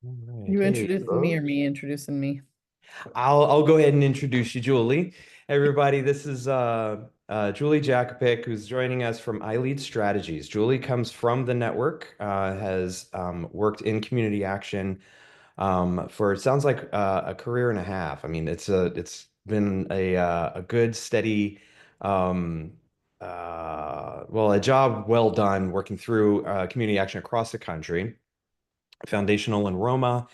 All right. You Hey, introducing me or folks. me introducing me? I'll go ahead and introduce you, Julie. Everybody, this is Julie Jakopic, who's joining us from iLead Strategies. Julie comes from the network, has worked in community action for it sounds like a career and a half. I mean, it's been a good steady a job well done working through community action across the country, foundational in Roma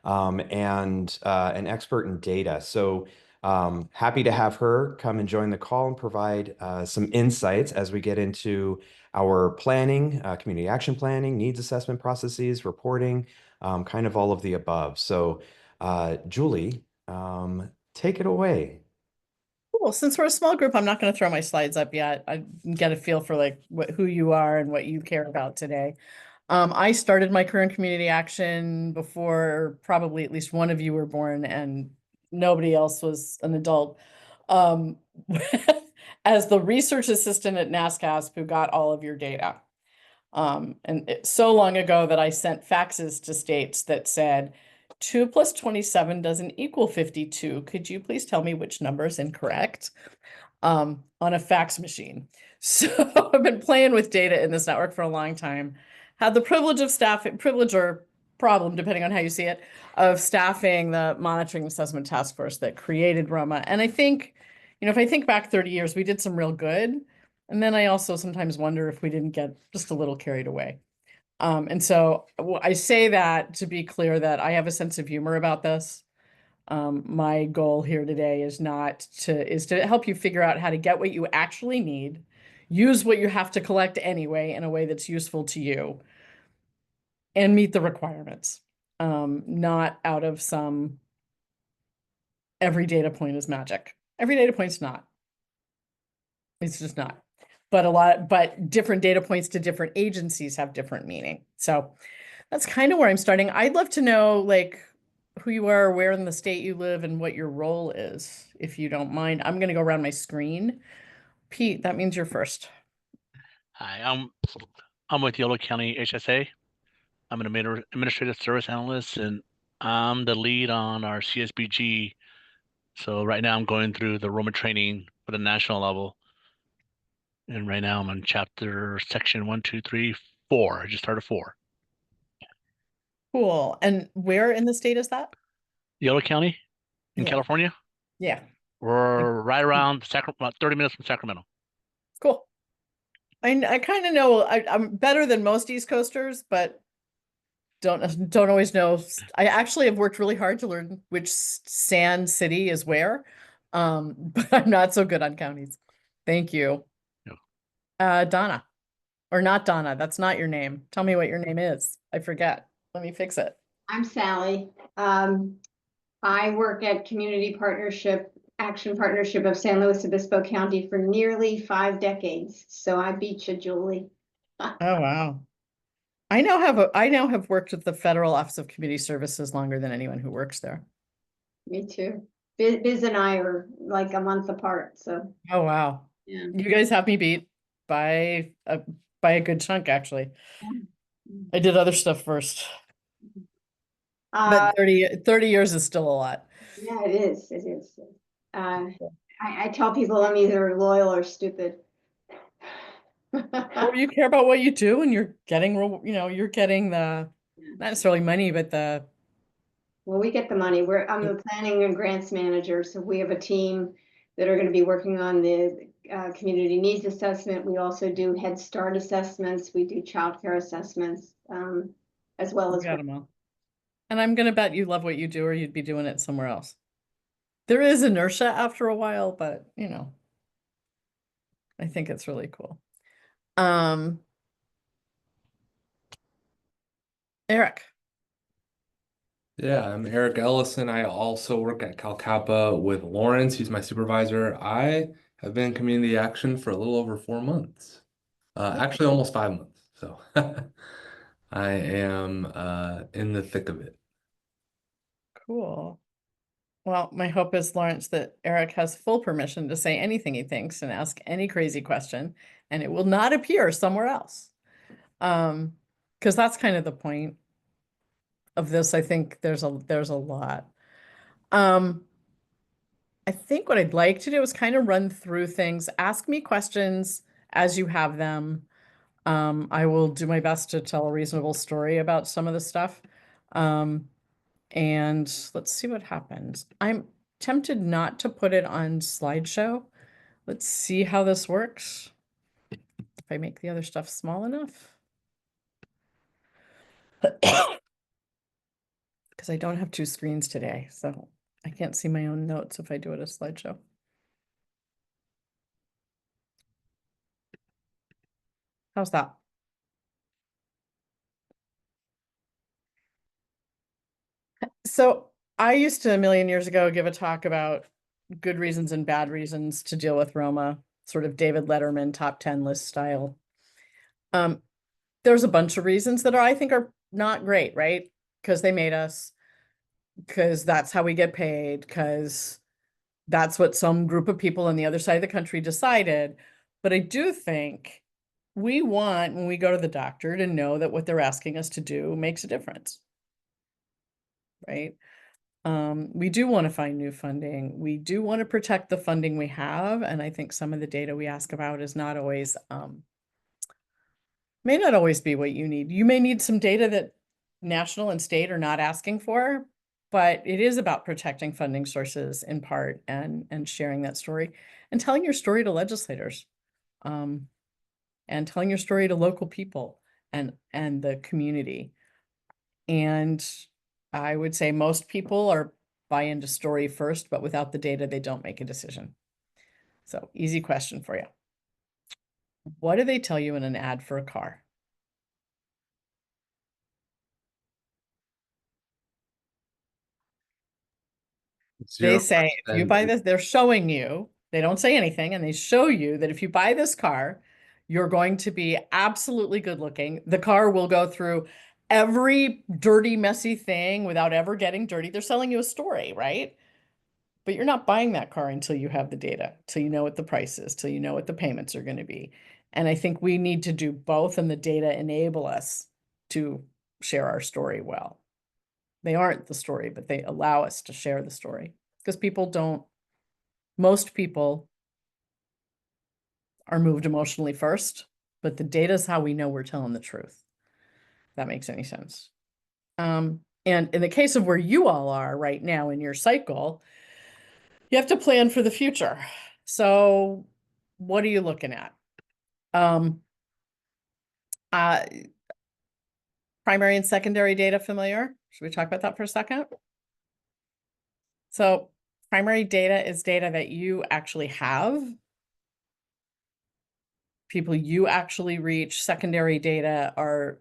and an expert in data. So happy to have her come and join the call and provide some insights as we get into our planning, community action planning, needs assessment processes, reporting, kind of all of the above. So Julie, take it away. Cool. Since we're a small group, I'm not going to throw my slides up yet. I get a feel for like who you are and what you care about today. I started my career in community action before probably at least one of you were born, and nobody else was an adult. Um, as the research assistant at NASCASP who got all of your data. So long ago that I sent faxes to states that said 2 plus 27 doesn't equal 52. Could you please tell me which number is incorrect? On a fax machine. So I've been playing with data in this network for a long time. Had the privilege of staffing, privilege or problem, depending on how you see it, of staffing the monitoring assessment task force that created Roma. And I think, if I think back 30 years, we did some real good. And then I also sometimes wonder if we didn't get just a little carried away. And so I say that to be clear that I have a sense of humor about this. My goal here today is to help you figure out how to get what you actually need, use what you have to collect anyway in a way that's useful to you, and meet the requirements. Not out of some every data point is magic. Every data point's not. It's just not. But different data points to different agencies have different meaning. So that's kind of where I'm starting. I'd love to know like who you are, where in the state you live, and what your role is, if you don't mind. I'm going to go around my screen. Pete, that means you're first. Hi, I'm with Yolo County HSA. I'm an administrative service analyst, and I'm the lead on our CSBG. So right now I'm going through the Roma training for the national level, and right now I'm on chapter section 1, 2, 3, 4. I just started 4. Cool. And where in the state is that? Yolo County in Yeah. California. Yeah. We're right around Sacramento, about 30 minutes from Sacramento. Cool. I kind of know I'm better than most East Coasters, but don't always know. I actually have worked really hard to learn which Sand City is where. But I'm not so good on counties. Thank you. Yeah. Donna. Or not Donna. That's not your name. Tell me what your name is. I forget. Let me fix it. I'm Sally. I work at Action Partnership of San Luis Obispo County for nearly 5 decades. So I beat you, Julie. Oh wow. I now have worked with the Federal Office of Community Services longer than anyone who works there. Me too. Biz and I are like a month apart. So Oh wow. yeah. You guys have me beat by a good chunk actually. I did other stuff first. Uh, But 30 years is still a lot. yeah, it is. It is. I tell people I'm either loyal or stupid. Or you care about what you do and you're getting, you're getting the, not necessarily money, but the, Well, we get the money. I'm the planning and grants manager, so we have a team that are going to be working on the community needs assessment. We also do Head Start assessments. We do childcare assessments, as well you as. got 'em all. And I'm gonna bet you love what you do or you'd be doing it somewhere else. There is inertia after a while, but I think it's really cool. Um, Eric. Yeah, I'm Eric Ellison. I also work at Cal Kappa with Lawrence. He's my supervisor. I have been in community action for a little over 4 months. Actually, almost 5 months. So I am in the thick of it. Cool. Well, my hope is, Lawrence, that Eric has full permission to say anything he thinks and ask any crazy question, and it will not appear somewhere else. Because that's kind of the point. of this. I think there's a lot. I think what I'd like to do is kind of run through things. Ask me questions as you have them. I will do my best to tell a reasonable story about some of the stuff. And let's see what happens. I'm tempted not to put it on slideshow. Let's see how this works. If I make the other stuff small enough. Because I don't have two screens today, so I can't see my own notes if I do it as slideshow. How's that? So I used to, a million years ago, give a talk about good reasons and bad reasons to deal with Roma, sort of David Letterman top 10 list style. There's a bunch of reasons that I think are not great, right? Because they made us, because that's how we get paid, because that's what some group of people on the other side of the country decided. But I do think we want, when we go to the doctor, to know that what they're asking us to do makes a difference, right? We do want to find new funding. We do want to protect the funding we have. And I think some of the data we ask about is not always, may not always be what you need. You may need some data that national and state are not asking for, but it is about protecting funding sources in part and sharing that story and telling your story to legislators, and telling your story to local people and the community. And I would say most people are buy into story first, but without the data, they don't make a decision. So easy question for you. What do they tell you in an ad for a car? They say, if you buy this, they're showing you, they don't say anything, and they show you that if you buy this car, you're going to be absolutely good looking. The car will go through every dirty, messy thing without ever getting dirty. They're selling you a story, right? But you're not buying that car until you have the data, till you know what the price is, till you know what the payments are going to be. And I think we need to do both, and the data enable us to share our story well. They aren't the story, but they allow us to share the story because most people are moved emotionally first, but the data is how we know we're telling the truth. If that makes any sense. And in the case of where you all are right now in your cycle, you have to plan for the future. So what are you looking at? Primary and secondary data familiar? Should we talk about that for a second? So primary data is data that you actually have. People you actually reach. Secondary data are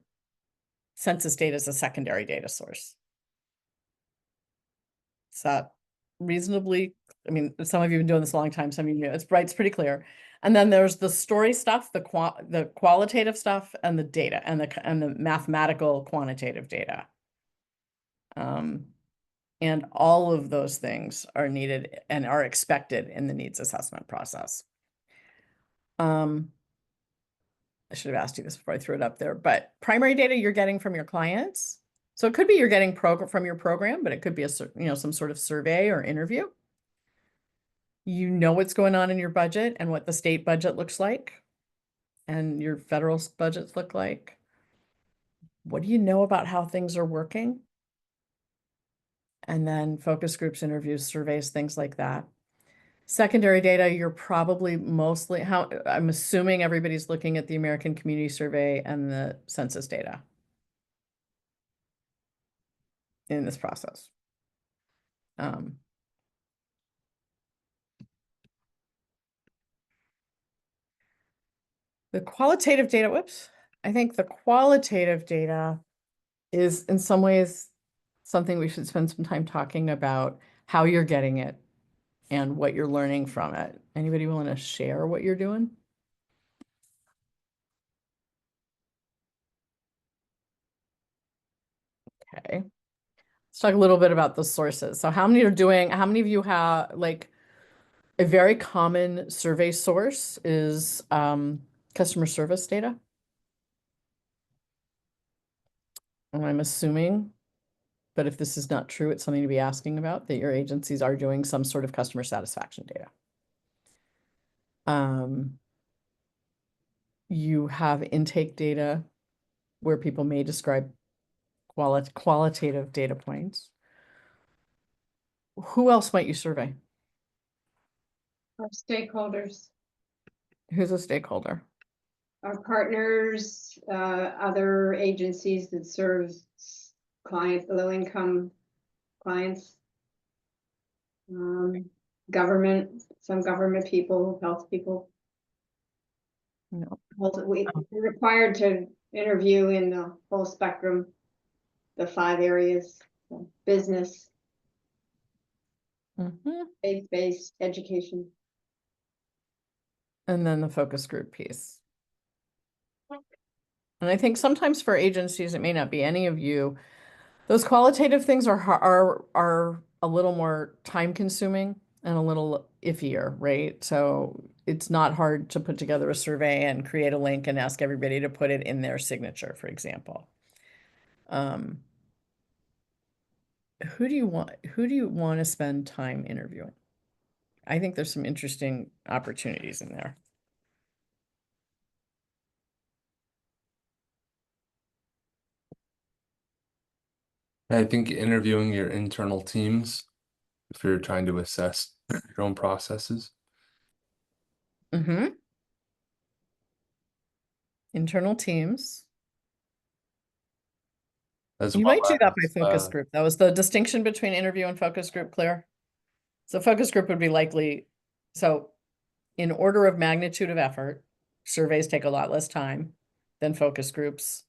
census data is a secondary data source. Is that reasonably, I mean, some of you have been doing this a long time, some of you, it's pretty clear. And then there's the story stuff, the qualitative stuff, and the data, and the mathematical quantitative data. And all of those things are needed and are expected in the needs assessment process. I should have asked you this before I threw it up there, but primary data you're getting from your clients. So it could be you're getting from your program, but it could be some sort of survey or interview. You know what's going on in your budget and what the state budget looks like and your federal budgets look like. What do you know about how things are working? And then focus groups, interviews, surveys, things like that. Secondary data, you're probably mostly, I'm assuming everybody's looking at the American Community Survey and the census data in this process. The qualitative data, whoops, I think the qualitative data is in some ways something we should spend some time talking about how you're getting it and what you're learning from it. Anybody willing to share what you're doing? Okay. Let's talk a little bit about the sources. So how many of you have like a very common survey source is customer service data? And I'm assuming But if this is not true, it's something to be asking about, that your agencies are doing some sort of customer satisfaction data. You have intake data where people may describe qualitative data points. Who else might you survey? Our stakeholders, Who's a stakeholder? our partners, other agencies that serve clients, low-income clients. Government, some government people, health people. No. We're required to interview in the whole spectrum, the 5 areas, so business, faith-based education. And then the focus group piece. And I think sometimes for agencies, it may not be any of you. Those qualitative things are a little more time consuming and a little iffier, right? So it's not hard to put together a survey and create a link and ask everybody to put it in their signature, for example. Who do you want to spend time interviewing? I think there's some interesting opportunities in there. I think interviewing your internal teams if you're trying to assess your own processes. Internal teams. As You well might do that by as, focus group. That was the distinction between interview and focus group, clear? So focus group would be likely, so in order of magnitude of effort, surveys take a lot less time than focus groups,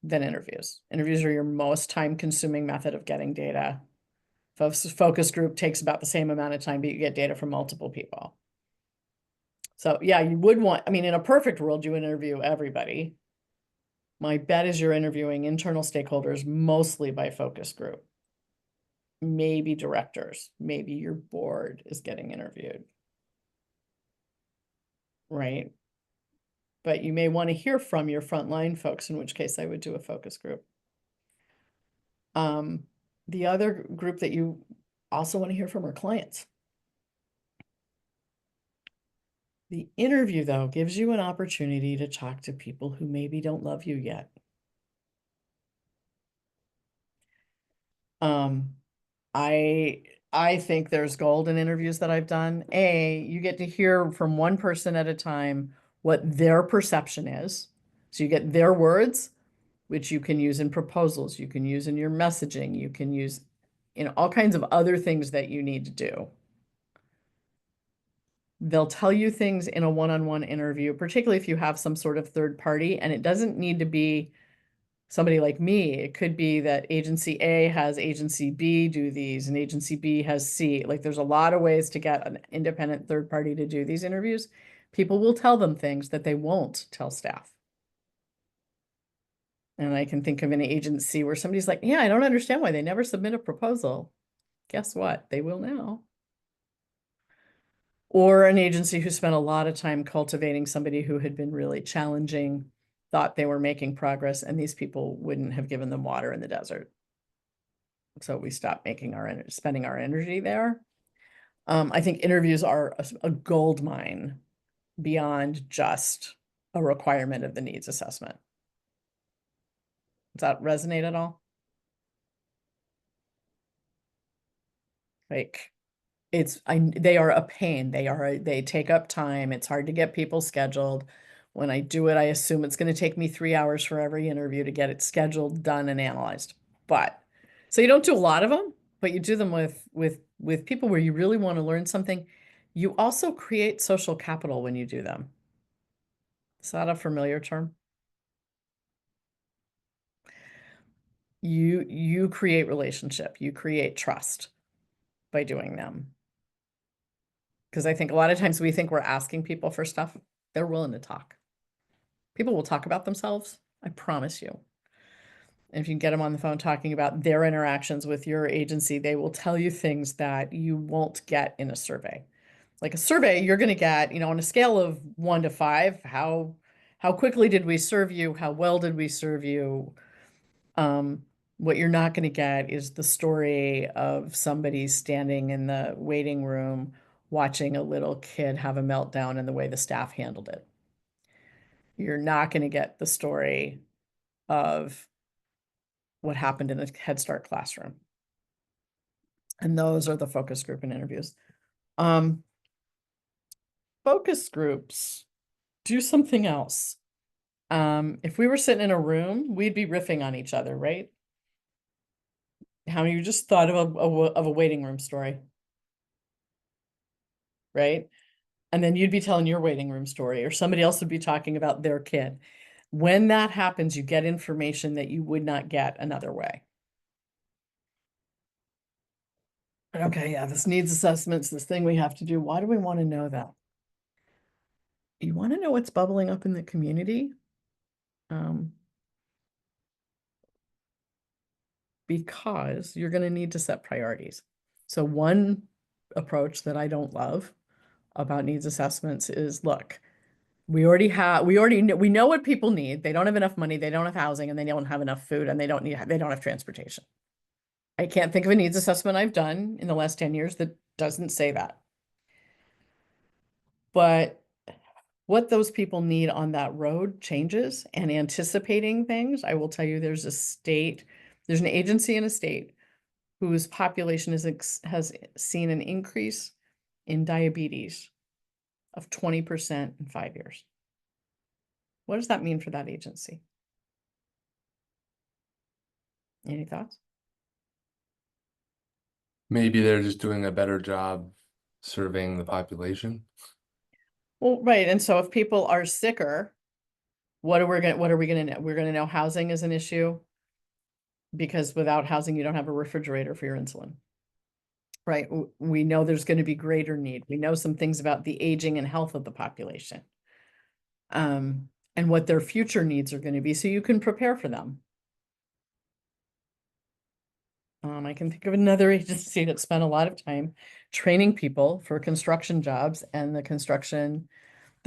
than interviews. Interviews are your most time-consuming method of getting data. Focus group takes about the same amount of time, but you get data from multiple people. So yeah, you would want, I mean, in a perfect world, you would interview everybody. My bet is you're interviewing internal stakeholders mostly by focus group. Maybe directors, maybe your board is getting interviewed. Right? But you may want to hear from your frontline folks, in which case I would do a focus group. The other group that you also want to hear from are clients. The interview, though, gives you an opportunity to talk to people who maybe don't love you yet. I think there's gold in interviews that I've done. You get to hear from one person at a time what their perception is. So you get their words, which you can use in proposals, you can use in your messaging, you can use in all kinds of other things that you need to do. They'll tell you things in a one-on-one interview, particularly if you have some sort of third party, and it doesn't need to be somebody like me. It could be that agency A has agency B do these and agency B has C. Like there's a lot of ways to get an independent third party to do these interviews. People will tell them things that they won't tell staff. And I can think of an agency where somebody's like, yeah, I don't understand why they never submit a proposal. Guess what? They will now. Or an agency who spent a lot of time cultivating somebody who had been really challenging, thought they were making progress, and these people wouldn't have given them water in the desert. So we stopped spending our energy there. I think interviews are a gold mine beyond just a requirement of the needs assessment. Does that resonate at all? Like they are a pain. They take up time. It's hard to get people scheduled. When I do it, I assume it's going to take me 3 hours for every interview to get it scheduled, done, and analyzed. So you don't do a lot of them, but you do them with people where you really want to learn something. You also create social capital when you do them. Is that a familiar term? You create relationship, you create trust by doing them. Because I think a lot of times we think we're asking people for stuff. They're willing to talk. People will talk about themselves, I promise you. And if you can get them on the phone talking about their interactions with your agency, they will tell you things that you won't get in a survey. Like a survey, you're going to get, on a scale of 1 to 5, how quickly did we serve you? How well did we serve you? What you're not going to get is the story of somebody standing in the waiting room watching a little kid have a meltdown and the way the staff handled it. You're not going to get the story of what happened in the Head Start classroom. And those are the focus group and interviews. Focus groups do something else. If we were sitting in a room, we'd be riffing on each other, right? How many of you just thought of a waiting room story? Right? And then you'd be telling your waiting room story, or somebody else would be talking about their kid. When that happens, you get information that you would not get another way. Okay, yeah, this needs assessments, this thing we have to do. Why do we want to know that? You want to know what's bubbling up in the community? Because you're going to need to set priorities. So one approach that I don't love about needs assessments is, look, we know what people need. They don't have enough money, they don't have housing, and they don't have enough food, and they don't have transportation. I can't think of a needs assessment I've done in the last 10 years that doesn't say that. But what those people need on that road changes, and anticipating things. I will tell you, there's an agency in a state whose population has seen an increase in diabetes of 20% in 5 years. What does that mean for that agency? Any thoughts? Maybe they're just doing a better job serving the population. Well, right. And so if people are sicker, what are we gonna know? We're gonna know housing is an issue, because without housing, you don't have a refrigerator for your insulin. Right. We know there's going to be greater need. We know some things about the aging and health of the population. And what their future needs are going to be, so you can prepare for them. I can think of another agency that spent a lot of time training people for construction jobs, and the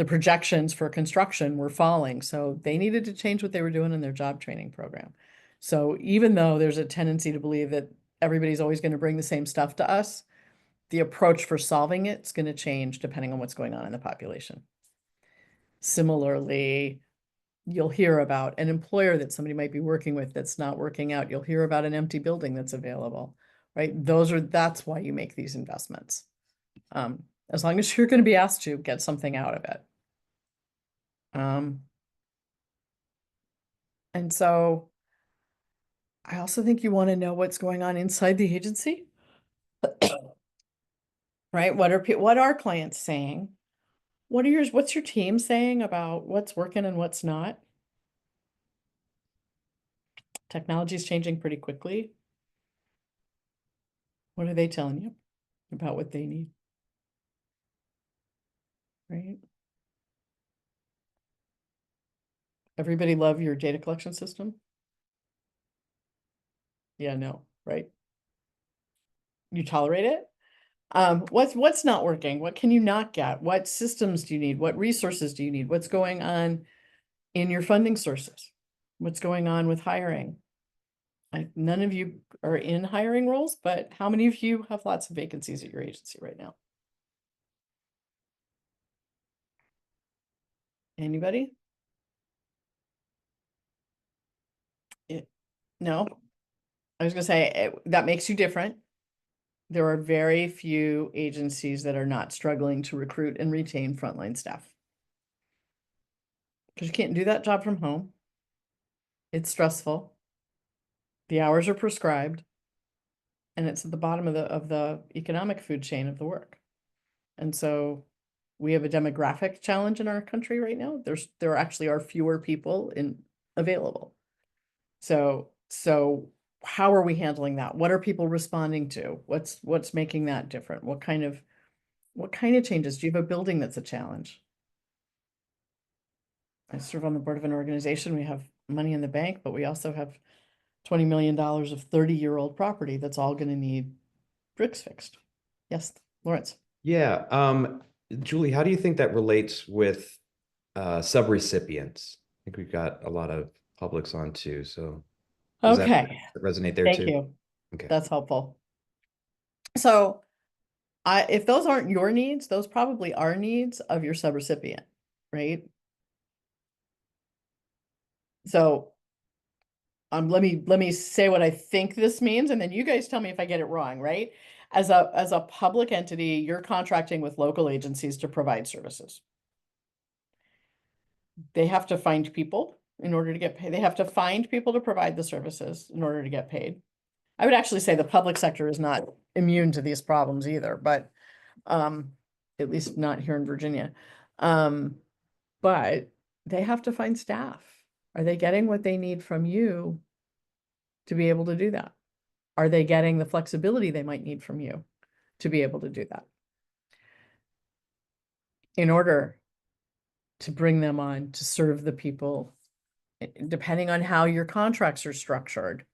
projections for construction were falling. So they needed to change what they were doing in their job training program. So even though there's a tendency to believe that everybody's always going to bring the same stuff to us, the approach for solving it's going to change depending on what's going on in the population. Similarly, you'll hear about an employer that somebody might be working with that's not working out. You'll hear about an empty building that's available, right? That's why you make these investments. As long as you're going to be asked to get something out of it. And so I also think you want to know what's going on inside the agency. Right? What are clients saying? What's your team saying about what's working and what's not? Technology is changing pretty quickly. What are they telling you about what they need? Right? Everybody love your data collection system? Yeah, no, right? You tolerate it? What's not working? What can you not get? What systems do you need? What resources do you need? What's going on in your funding sources? What's going on with hiring? None of you are in hiring roles, but how many of you have lots of vacancies at your agency right now? Anybody? No? I was gonna say, that makes you different. There are very few agencies that are not struggling to recruit and retain frontline staff. Because you can't do that job from home. It's stressful. The hours are prescribed. And it's at the bottom of the economic food chain of the work. And so we have a demographic challenge in our country right now. There actually are fewer people available. So how are we handling that? What are people responding to? What's making that different? What kind of changes? Do you have a building that's a challenge? I serve on the board of an organization. We have money in the bank, but we also have $20 million of 30-year-old property that's all going to need bricks fixed. Yes, Lawrence. Yeah. Julie, how do you think that relates with subrecipients? I think we've got a lot of publics on too, so. Does Okay, that resonate there thank too? you. Okay. That's helpful. So if those aren't your needs, those probably are needs of your subrecipient, right? So let me say what I think this means, and then you guys tell me if I get it wrong, right? As a public entity, you're contracting with local agencies to provide services. They have to find people in order to get paid. They have to find people to provide the services in order to get paid. I would actually say the public sector is not immune to these problems either, but at least not here in Virginia. But they have to find staff. Are they getting what they need from you to be able to do that? Are they getting the flexibility they might need from you to be able to do that? In order to bring them on to serve the people, depending on how your contracts are structured,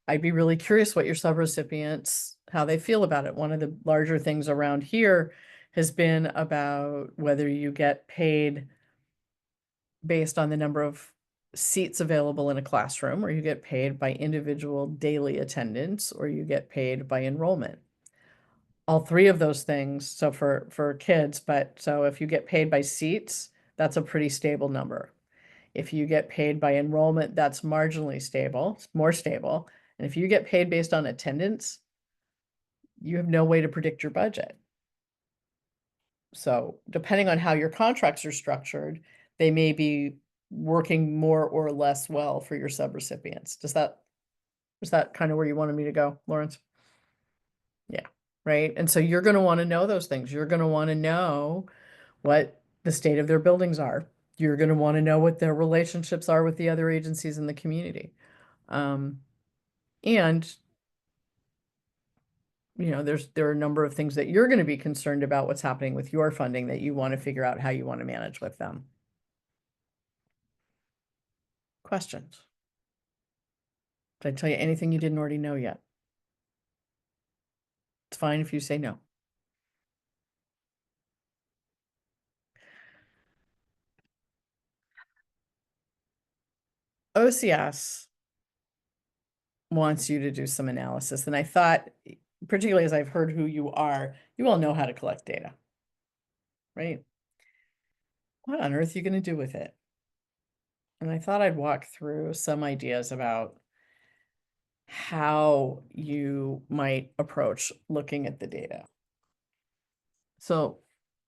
I'd be really curious what your subrecipients, how they feel about it. One of the larger things around here has been about whether you get paid based on the number of seats available in a classroom, or you get paid by individual daily attendance, or you get paid by enrollment. All three of those things, so for kids, but so if you get paid by seats, that's a pretty stable number. If you get paid by enrollment, that's marginally stable, it's more stable. And if you get paid based on attendance, you have no way to predict your budget. So depending on how your contracts are structured, they may be working more or less well for your subrecipients. Is that kind of where you wanted me to go, Lawrence? Yeah, right. And so you're going to want to know those things. You're going to want to know what the state of their buildings are. You're going to want to know what their relationships are with the other agencies in the community. And there are a number of things that you're going to be concerned about what's happening with your funding that you want to figure out how you want to manage with them. Questions? Did I tell you anything you didn't already know yet? It's fine if you say no. OCS wants you to do some analysis. And I thought, particularly as I've heard who you are, you all know how to collect data, right? What on earth are you going to do with it? And I thought I'd walk through some ideas about how you might approach looking at the data. So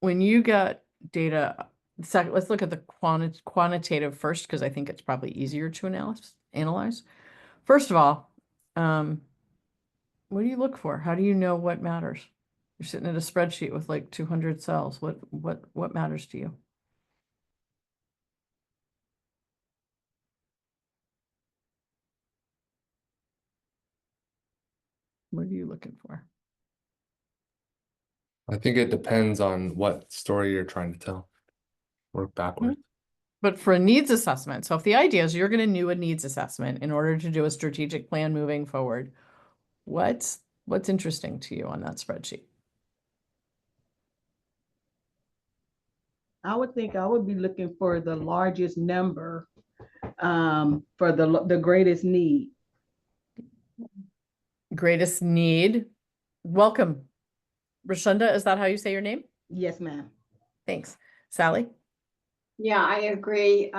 when you get data, let's look at the quantitative first, because I think it's probably easier to analyze. First of all, what do you look for? How do you know what matters? You're sitting at a spreadsheet with like 200 cells. What matters to you? What are you looking for? I think it depends on what story you're trying to tell. Work backwards. But for a needs assessment, so if the idea is you're going to do a needs assessment in order to do a strategic plan moving forward, what's interesting to you on that spreadsheet? I would think I would be looking for the largest number for the greatest need. Greatest need. Welcome. Rashunda, is that how you say your name? Yes, ma'am. Thanks. Sally? Yeah, I agree.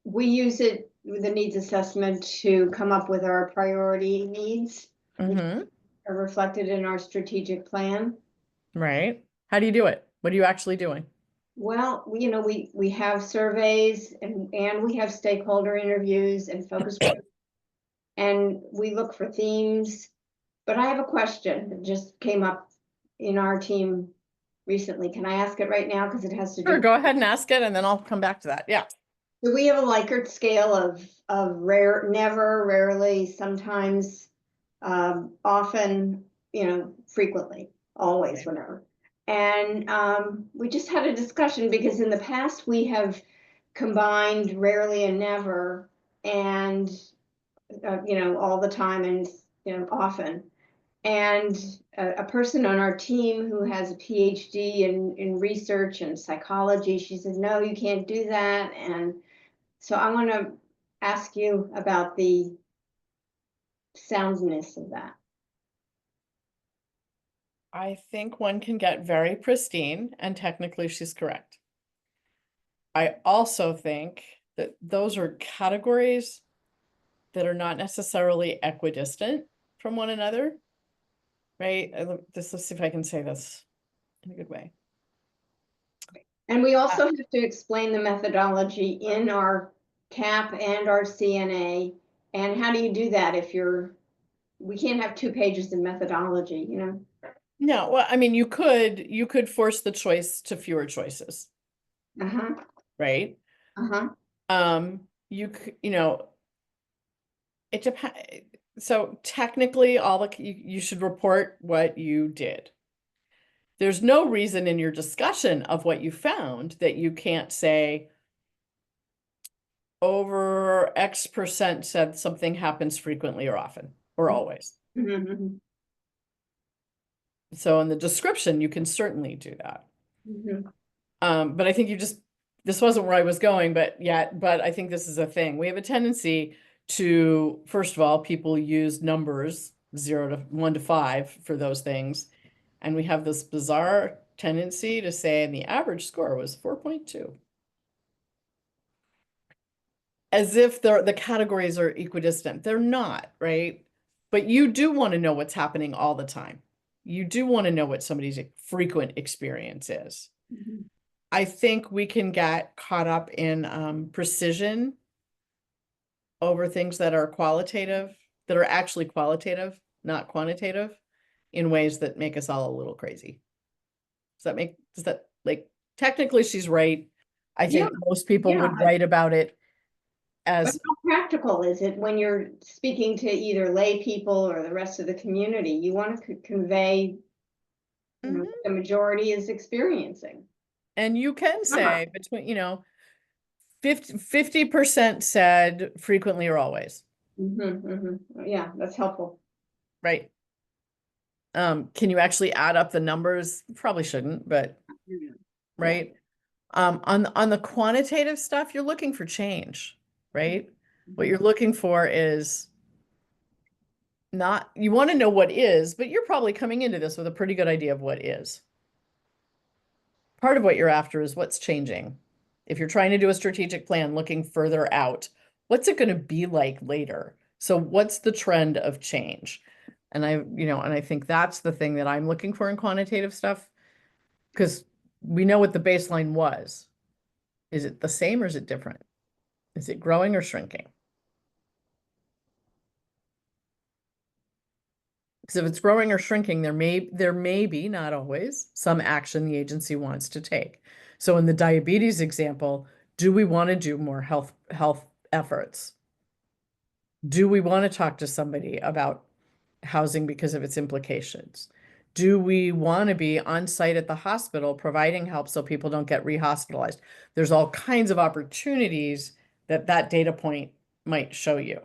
We use it with the needs assessment to come up with our priority needs, which are reflected in our strategic plan. Right. How do you do it? What are you actually doing? Well, we have surveys and we have stakeholder interviews and focus groups, and we look for themes. But I have a question that just came up in our team recently. Can I ask it right now? Because it has to do. Sure, go ahead and ask it, and then I'll come back to that. Yeah. Do we have a Likert scale of rare, never, rarely, sometimes, often, frequently, always, whenever? And we just had a discussion because in the past we have combined rarely and never, and all the time and often. And a person on our team who has a PhD in research and psychology, she said, no, you can't do that. And so I want to ask you about the soundness of that. I think one can get very pristine, and technically she's correct. I also think that those are categories that are not necessarily equidistant from one another, right? Let's see if I can say this in a good way. And we also have to explain the methodology in our CAP and our CNA. And how do you do that if we can't have 2 pages of methodology, you know? No, well, I mean, you could force the choice to fewer choices, Uh-huh, right? uh-huh. You know, it depends. So technically, you should report what you did. There's no reason in your discussion of what you found that you can't say over X% said something happens frequently or often or always. Mhm, mhm, So in the description, you can certainly do that. mhm. But I think this wasn't where I was going, but I think this is a thing. We have a tendency to, first of all, people use numbers 0 to 1 to 5 for those things. And we have this bizarre tendency to say, and the average score was 4.2. As if the categories are equidistant. They're not, right? But you do want to know what's happening all the time. You do want to know what somebody's frequent experience is. Mhm. I think we can get caught up in precision over things that are qualitative, that are actually qualitative, not quantitative, in ways that make us all a little crazy. Does that like, technically she's right. I Yeah, think most people yeah, would write about it But as, how practical is it when you're speaking to either lay people or the rest of the community? You want to convey, you know, Mhm. what the majority is experiencing. and you can say between, 50% said frequently or always, Yeah, that's helpful. right? Can you actually add up the numbers? Probably shouldn't, but right. On the quantitative stuff, you're looking for change, right? What you're looking for is not, you want to know what is, but you're probably coming into this with a pretty good idea of what is. Part of what you're after is what's changing. If you're trying to do a strategic plan looking further out, what's it going to be like later? So what's the trend of change? And I think that's the thing that I'm looking for in quantitative stuff, because we know what the baseline was. Is it the same or is it different? Is it growing or shrinking? Because if it's growing or shrinking, there may be, not always, some action the agency wants to take. So in the diabetes example, do we want to do more health efforts? Do we want to talk to somebody about housing because of its implications? Do we want to be on site at the hospital providing help so people don't get rehospitalized? There's all kinds of opportunities that data point might show you.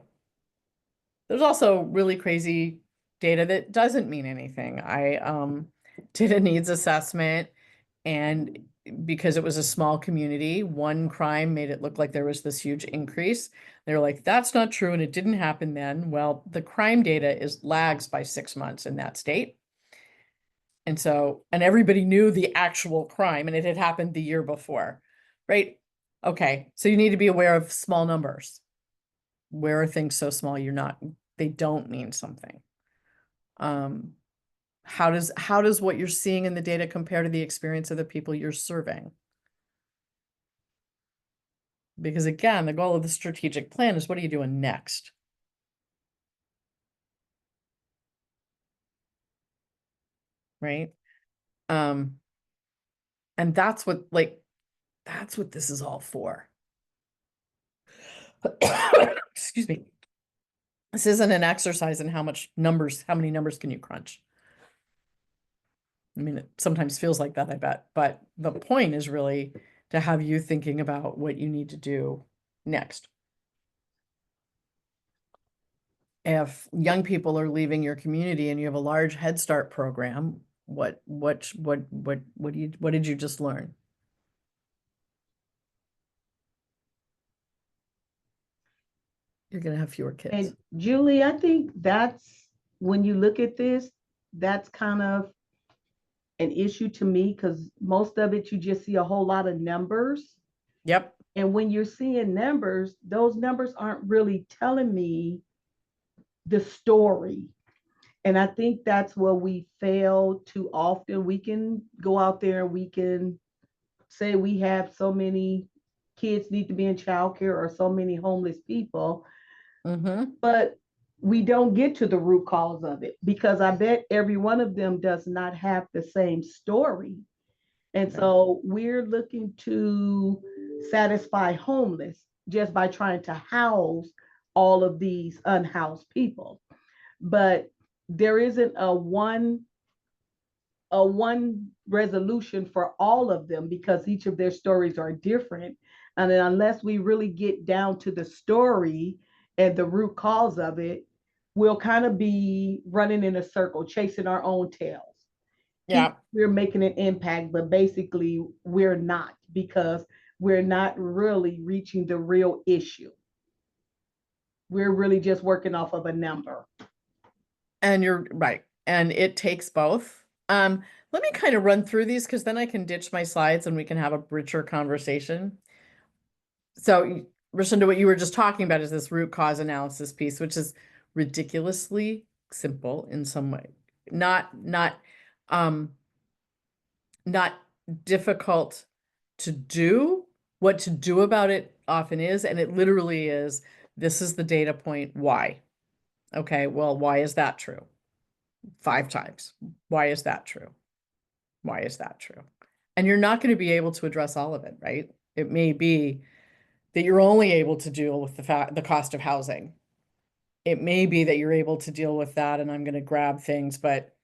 There's also really crazy data that doesn't mean anything. I did a needs assessment, and because it was a small community, one crime made it look like there was this huge increase. They're like, that's not true, and it didn't happen then. Well, the crime data lags by 6 months in that state. And everybody knew the actual crime, and it had happened the year before, right? Okay, so you need to be aware of small numbers. Where are things so small they don't mean something? How does what you're seeing in the data compare to the experience of the people you're serving? Because again, the goal of the strategic plan is, what are you doing next? Right? And that's what this is all for. Excuse me. This isn't an exercise in how many numbers can you crunch? I mean, it sometimes feels like that, I bet, but the point is really to have you thinking about what you need to do next. If young people are leaving your community and you have a large Head Start program, what did you just learn? You're gonna have fewer kids. And Julie, I think that's when you look at this, that's kind of an issue to me because most of it you just see a whole lot of numbers. Yep. And when you're seeing numbers, those numbers aren't really telling me the story. And I think that's where we fail too often. We can go out there and we can say we have so many kids need to be in childcare or so many homeless people, Mm-hmm. but we don't get to the root cause of it because I bet every one of them does not have the same story. And so we're looking to satisfy homeless just by trying to house all of these unhoused people. But there isn't a one resolution for all of them because each of their stories are different. And then unless we really get down to the story and the root cause of it, we'll kind of be running in a circle, chasing our own tails. Yeah. We're making an impact, but basically we're not because we're not really reaching the real issue. We're really just working off of a number. And you're right. And it takes both. Let me kind of run through these because then I can ditch my slides and we can have a richer conversation. So, Rashinda, what you were just talking about is this root cause analysis piece, which is ridiculously simple in some way. Um, not difficult to do. What to do about it often is, and it literally is, this is the data point, why? Okay, well, why is that true? 5 times. Why is that true? Why is that true? And you're not going to be able to address all of it, right? It may be that you're only able to deal with the cost of housing. It may be that you're able to deal with that, and I'm going to grab things, but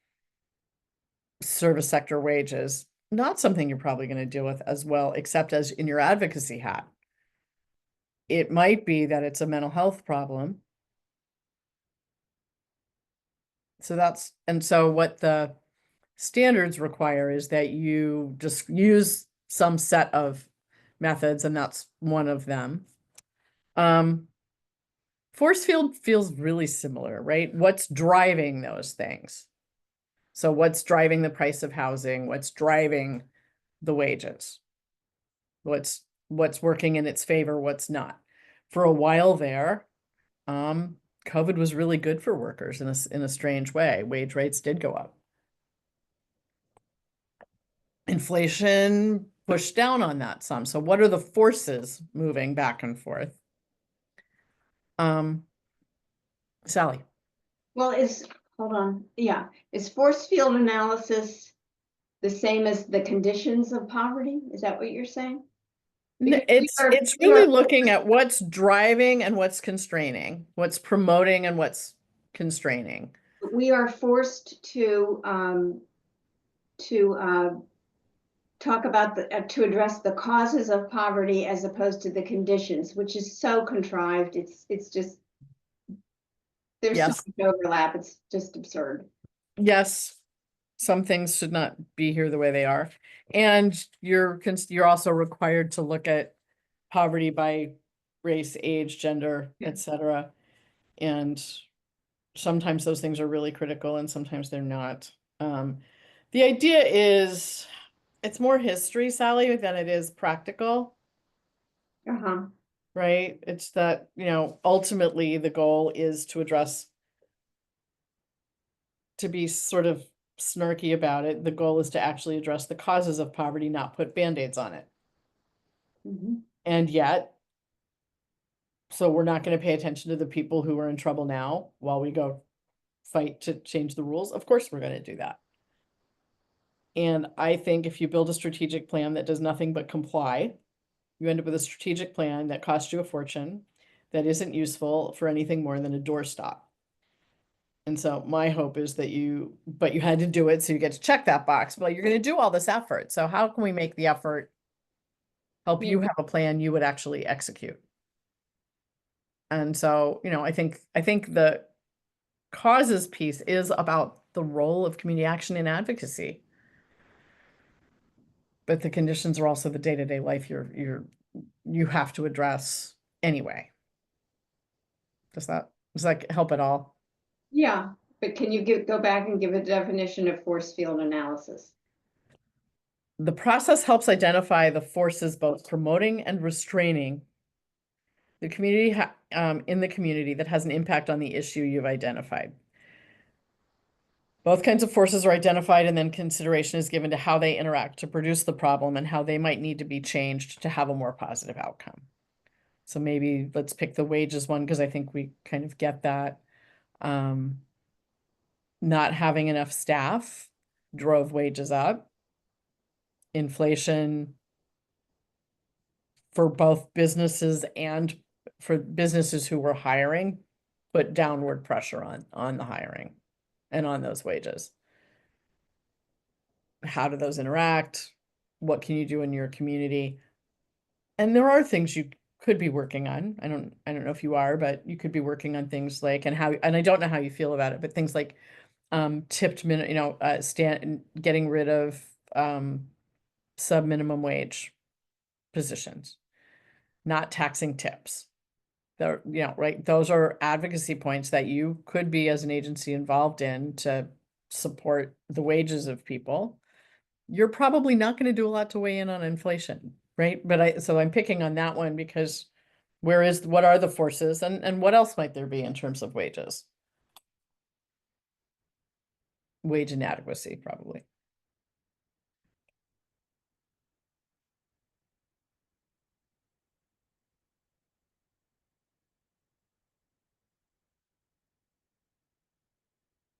service sector wages, not something you're probably going to deal with as well, except as in your advocacy hat. It might be that it's a mental health problem. So what the standards require is that you just use some set of methods, and that's one of them. Force field feels really similar, right? What's driving those things? So what's driving the price of housing? What's driving the wages? What's working in its favor? What's not? For a while there, COVID was really good for workers in a strange way. Wage rates did go up. Inflation pushed down on that some. So what are the forces moving back and forth? Sally. Well, hold on, yeah, is force field analysis the same as the conditions of poverty? Is that what you're saying? It's really looking at what's driving and what's constraining, what's promoting and what's constraining. We are forced to talk about to address the causes of poverty as opposed to the conditions, which is so contrived. It's just there's so much overlap. It's just absurd. Yes, some things should not be here the way they are, and you're also required to look at poverty by race, age, gender, etc. And sometimes those things are really critical, and sometimes they're not. The idea is it's more history, Sally, than it is practical. Right? It's that, ultimately the goal is to address, to be sort of snarky about it, the goal is to actually address the causes of poverty, not put band-aids on it. And yet, so we're not going to pay attention to the people who are in trouble now while we go fight to change the rules. Of course, we're going to do that. And I think if you build a strategic plan that does nothing but comply, you end up with a strategic plan that costs you a fortune, that isn't useful for anything more than a doorstop. And so my hope is that you had to do it, so you get to check that box. Well, you're going to do all this effort. So how can we make the effort help you have a plan you would actually execute? And so, I think the causes piece is about the role of community action and advocacy. But the conditions are also the day-to-day life you have to address anyway. Does that help at all? Yeah, but can you go back and give a definition of force field analysis? The process helps identify the forces both promoting and restraining the community in the community that has an impact on the issue you've identified. Both kinds of forces are identified, and then consideration is given to how they interact to produce the problem and how they might need to be changed to have a more positive outcome. So maybe let's pick the wages one, because I think we kind of get that. Not having enough staff drove wages up. Inflation for both businesses and for businesses who were hiring put downward pressure on the hiring and on those wages. How do those interact? What can you do in your community? And there are things you could be working on. I don't know if you are, but you could be working on things like, and I don't know how you feel about it, but things like tipped minute, getting rid of sub minimum wage positions, not taxing tips. They're, right, those are advocacy points that you could be as an agency involved in to support the wages of people. You're probably not going to do a lot to weigh in on inflation, right? But so I'm picking on that one because what are the forces and what else might there be in terms of wages? Wage inadequacy, probably.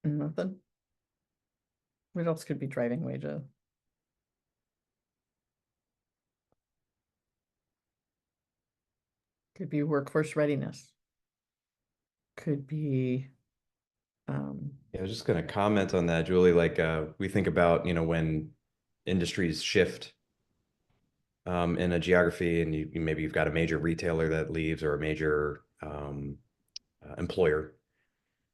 Nothing. What else could be driving wages? Could be workforce readiness. Could be. Yeah, I was just going to comment on that, Julie. Like we think about, when industries shift in a geography, and maybe you've got a major retailer that leaves or a major employer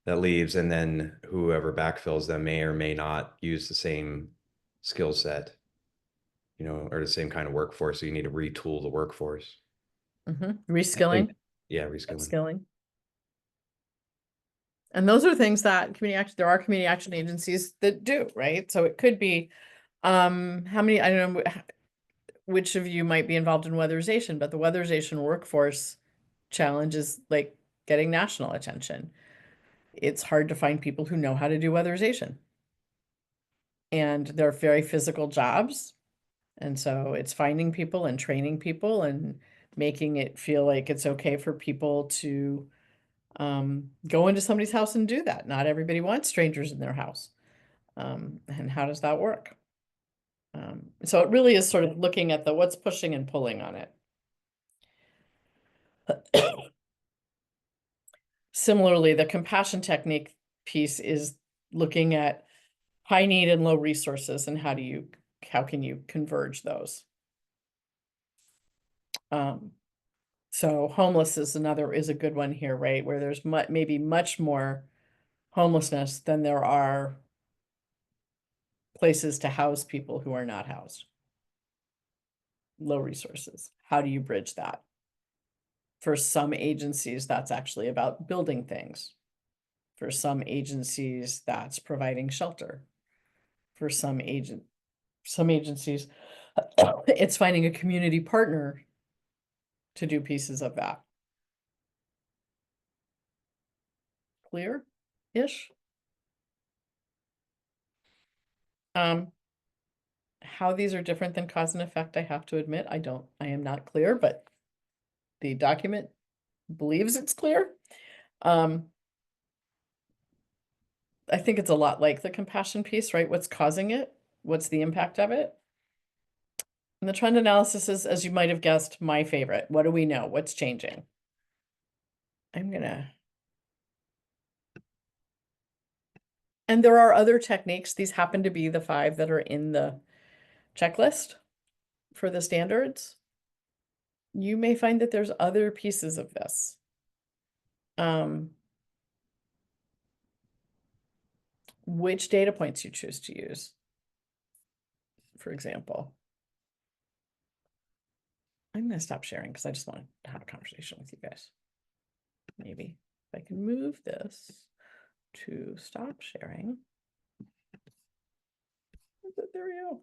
that leaves, and then whoever backfills them may or may not use the same skill set, or the same kind of workforce. So you need to retool the workforce. Reskilling. Yeah, reskilling. Upskilling. And those are things that there are community action agencies that do, right? So it could be, how many, I don't know which of you might be involved in weatherization, but the weatherization workforce challenge is like getting national attention. It's hard to find people who know how to do weatherization. And they're very physical jobs. And so it's finding people and training people and making it feel like it's okay for people to go into somebody's house and do that. Not everybody wants strangers in their house. And how does that work? So it really is sort of looking at what's pushing and pulling on it. Similarly, the compassion technique piece is looking at high need and low resources and how can you converge those? So homeless is a good one here, right? Where there's maybe much more homelessness than there are places to house people who are not housed. Low resources. How do you bridge that? For some agencies, that's actually about building things. For some agencies, that's providing shelter. For some agencies, it's finding a community partner to do pieces of that. Clear-ish? How these are different than cause and effect, I have to admit, I am not clear, but the document believes it's clear. I think it's a lot like the compassion piece, right? What's causing it? What's the impact of it? And the trend analysis is, as you might have guessed, my favorite. What do we know? What's changing? And there are other techniques. These happen to be the 5 that are in the checklist for the standards. You may find that there's other pieces of this. Which data points you choose to use, for example. I'm going to stop sharing because I just want to have a conversation with you guys. Maybe. If I can move this to stop sharing. There we go.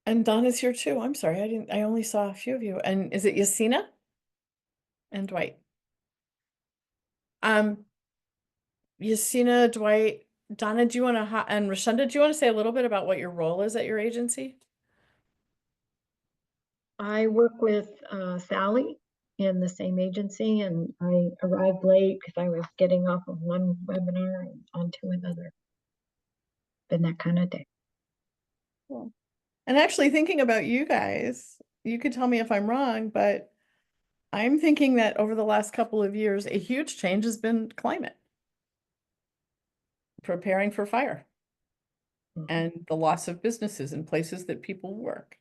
And Donna's here too. I'm sorry, I only saw a few of you. And is it Yasina? And Dwight? Yasina, Dwight, Donna, do you want to, and Rashunda, do you want to say a little bit about what your role is at your agency? I work with Sally in the same agency, and I arrived late because I was getting off of one webinar and onto another. Been that kind of day. Cool. And actually thinking about you guys, you could tell me if I'm wrong, but I'm thinking that over the last couple of years, a huge change has been climate. Preparing for fire and the loss of businesses and places that people work,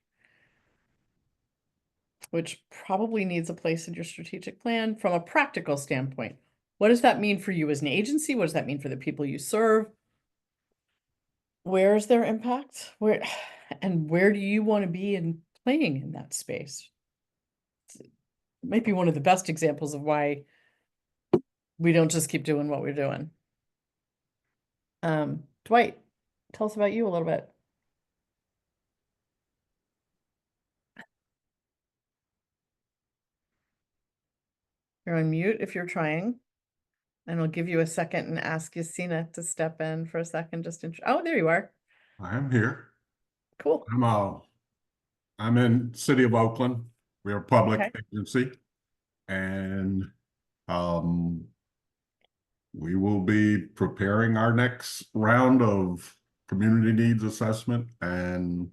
which probably needs a place in your strategic plan from a practical standpoint. What does that mean for you as an agency? What does that mean for the people you serve? Where is their impact? Where do you want to be in playing in that space? It might be one of the best examples of why we don't just keep doing what we're doing. Dwight, tell us about you a little bit. You're on mute if you're trying. And I'll give you a second and ask Yasina to step in for a second. Oh, there you are. I am here. Cool. I'm in City of Oakland. We're a public Okay. agency, and we will be preparing our next round of community needs assessment and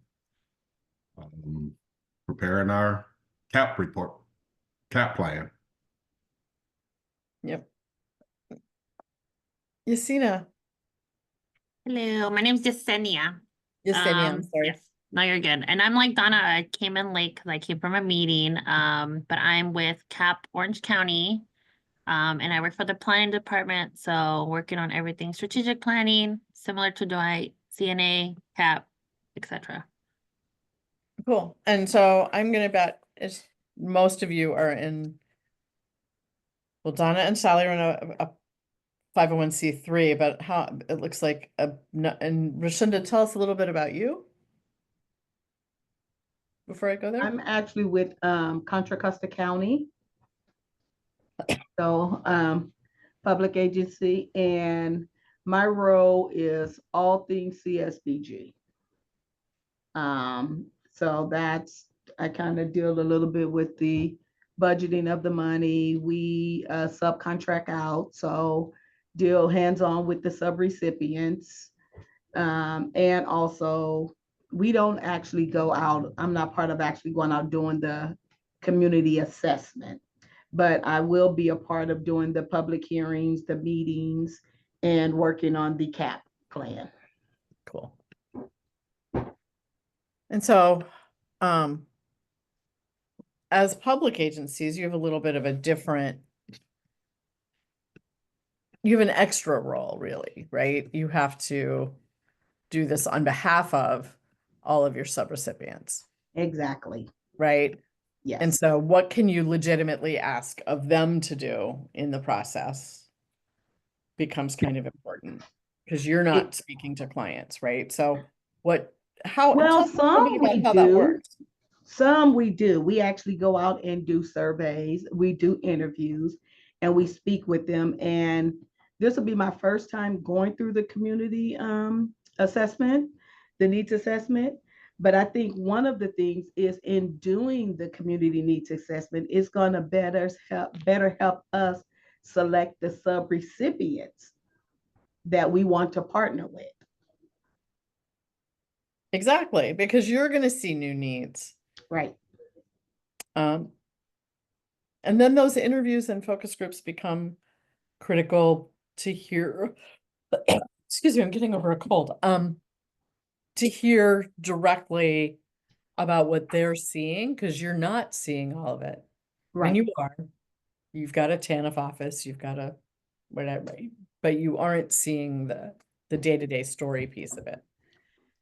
preparing our CAP report, CAP plan. Yep. Yasina. Hello, my name's Yesenia. I'm sorry. Yes, no, you're good. And I'm like Donna, I came in late because I came from a meeting. But I'm with CAP Orange County. And I work for the planning department. So working on everything strategic planning, similar to Dwight, CNA, CAP, etc. Cool. And so I'm gonna bet most of you are in, well, Donna and Sally are in a 501c3, but how it looks like and Rashunda, tell us a little bit about you before I go there. I'm actually with Contra Costa County. So public agency, and my role is all things CSBG. So that's, I kind of deal a little bit with the budgeting of the money. We subcontract out, so deal hands-on with the subrecipients. And also we don't actually go out. I'm not part of actually going out doing the community assessment, but I will be a part of doing the public hearings, the meetings, and working on the CAP plan. Cool. And so, as public agencies, you have a little bit of a different, you have an extra role, really, right? You have to do this on behalf of all of your subrecipients. Exactly. Right? Yes. And so what can you legitimately ask of them to do in the process becomes kind of important because you're not speaking to clients, right? So how some we how that do. works. Some we do. We actually go out and do surveys. We do interviews and we speak with them. And this will be my first time going through the community assessment, the needs assessment. But I think one of the things is in doing the community needs assessment is going to better help us select the subrecipients that we want to partner with. Exactly, because you're going to see new needs. Right. And then those interviews and focus groups become critical to hear. Excuse me, I'm getting over a cold. To hear directly about what they're seeing, because you're not seeing all of it. Right. And you are. You've got a TANF office, you've got a whatever, but you aren't seeing the day-to-day story piece of it.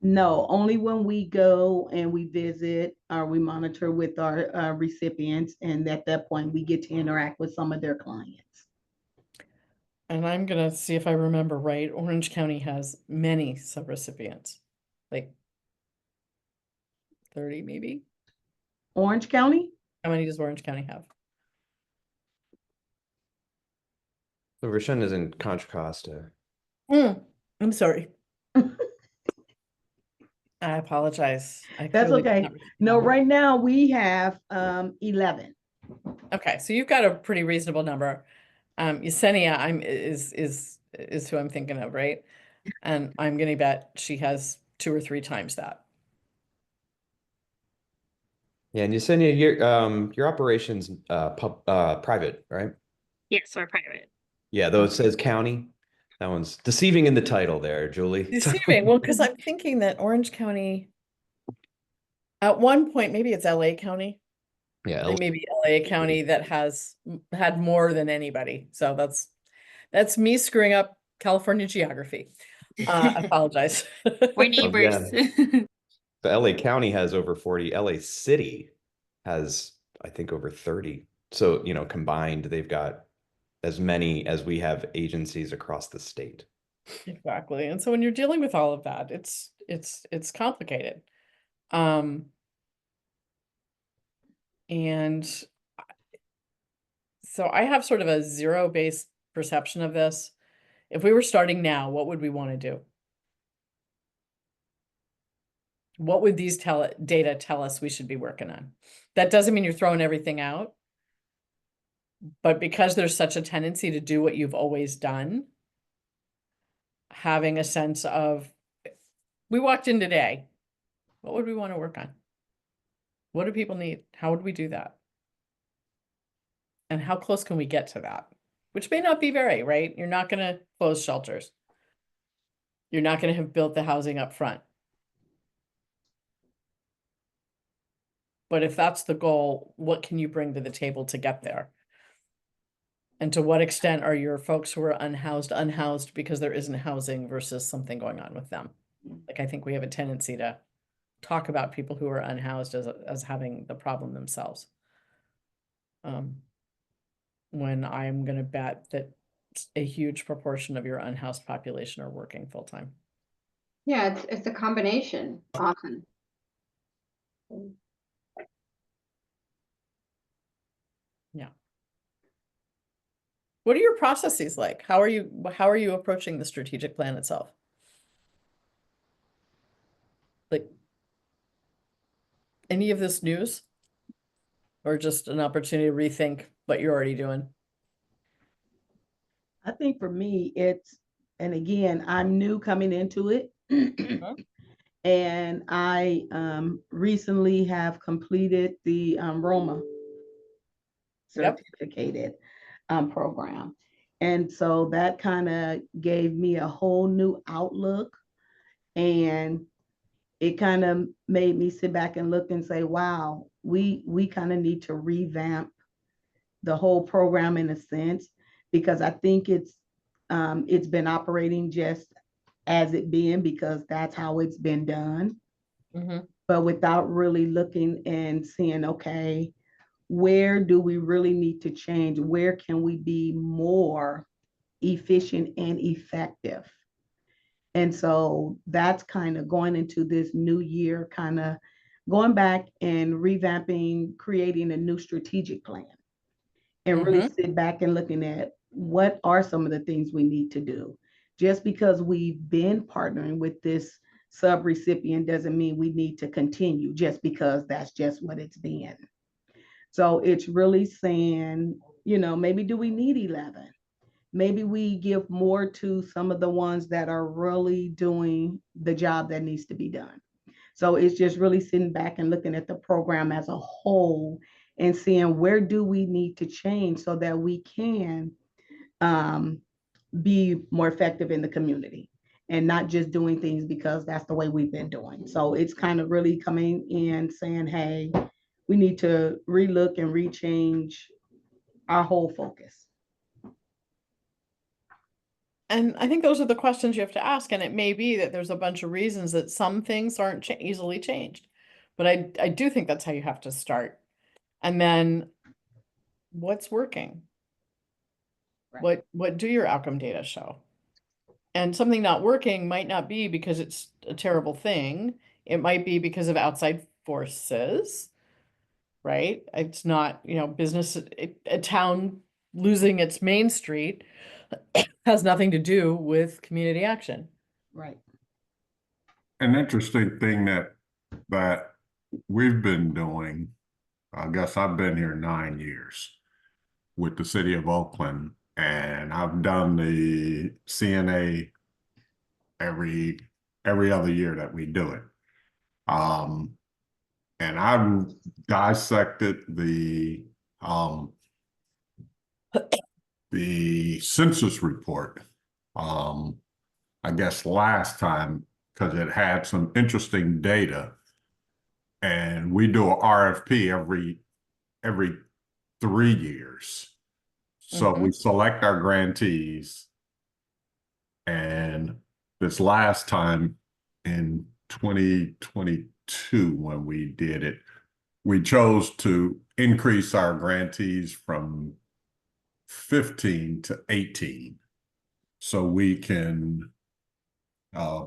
No, only when we go and we visit or we monitor with our recipients, and at that point we get to interact with some of their clients. And I'm gonna see if I remember right. Orange County has many subrecipients, like 30 maybe. Orange County? How many does Orange County have? So Roshen is in Contra Costa. I'm sorry. I apologize. I That's clearly did okay. not read No, that. right now we have 11. Okay, so you've got a pretty reasonable number. Yesenia is who I'm thinking of, right? And I'm gonna bet she has 2 or 3 times that. Yeah, and Yesenia, your operation's private, right? Yes, we're private. Yeah, though it says county. That one's deceiving in the title there, Julie. Deceiving. Well, because I'm thinking that Orange County, at one point, maybe it's LA County. Yeah, It may be LA County that has had more than anybody. So that's me screwing up California geography. I apologize. We're neighbors. yeah. The LA County has over 40. LA City has, I think, over 30. So, combined, they've got as many as we have agencies across the state. Exactly. And so when you're dealing with all of that, it's complicated. And so I have sort of a zero-based perception of this. If we were starting now, what would we want to do? What would these data tell us we should be working on? That doesn't mean you're throwing everything out, but because there's such a tendency to do what you've always done, having a sense of, we walked in today, what would we want to work on? What do people need? How would we do that? And how close can we get to that? Which may not be very, right? You're not going to close shelters. You're not going to have built the housing up front. But if that's the goal, what can you bring to the table to get there? And to what extent are your folks who are unhoused because there isn't housing versus something going on with them? Like, I think we have a tendency to talk about people who are unhoused as having the problem themselves. When I'm going to bet that a huge proportion of your unhoused population are working full time. Yeah, it's a combination often. Yeah. What are your processes like? How are you approaching the strategic plan itself? Like, any of this news? Or just an opportunity to rethink what you're already doing? I think for me, and again, I'm new coming into it. And I recently have completed the Roma certificated program. And so that kind of gave me a whole new outlook, and it kind of made me sit back and look and say, wow, we kind of need to revamp the whole program in a sense, because I think it's been operating just as it been because that's how it's been done. But without really looking and seeing, okay, where do we really need to change? Where can we be more efficient and effective? And so that's kind of going into this new year, kind of going back and revamping, creating a new strategic plan, and really sit back and looking at what are some of the things we need to do. Just because we've been partnering with this sub-recipient doesn't mean we need to continue just because that's just what it's been. So it's really saying, maybe do we need 11? Maybe we give more to some of the ones that are really doing the job that needs to be done. So it's just really sitting back and looking at the program as a whole and seeing where do we need to change so that we can be more effective in the community and not just doing things because that's the way we've been doing. So it's kind of really coming in saying, hey, we need to relook and rechange our whole focus. And I think those are the questions you have to ask, and it may be that there's a bunch of reasons that some things aren't easily changed. But I do think that's how you have to start. And then what's working? Right. What do your outcome data show? And something not working might not be because it's a terrible thing. It might be because of outside forces, right? It's not, business, a town losing its main street has nothing to do with community action. Right. An interesting thing that we've been doing, I guess I've been here 9 years with the city of Oakland, and I've done the CNA every other year that we do it. And I've dissected the census report, I guess last time, because it had some interesting data. And we do a RFP every 3 years. So we select our grantees. And this last time in 2022, when we did it, we chose to increase our grantees from 15 to 18. So we can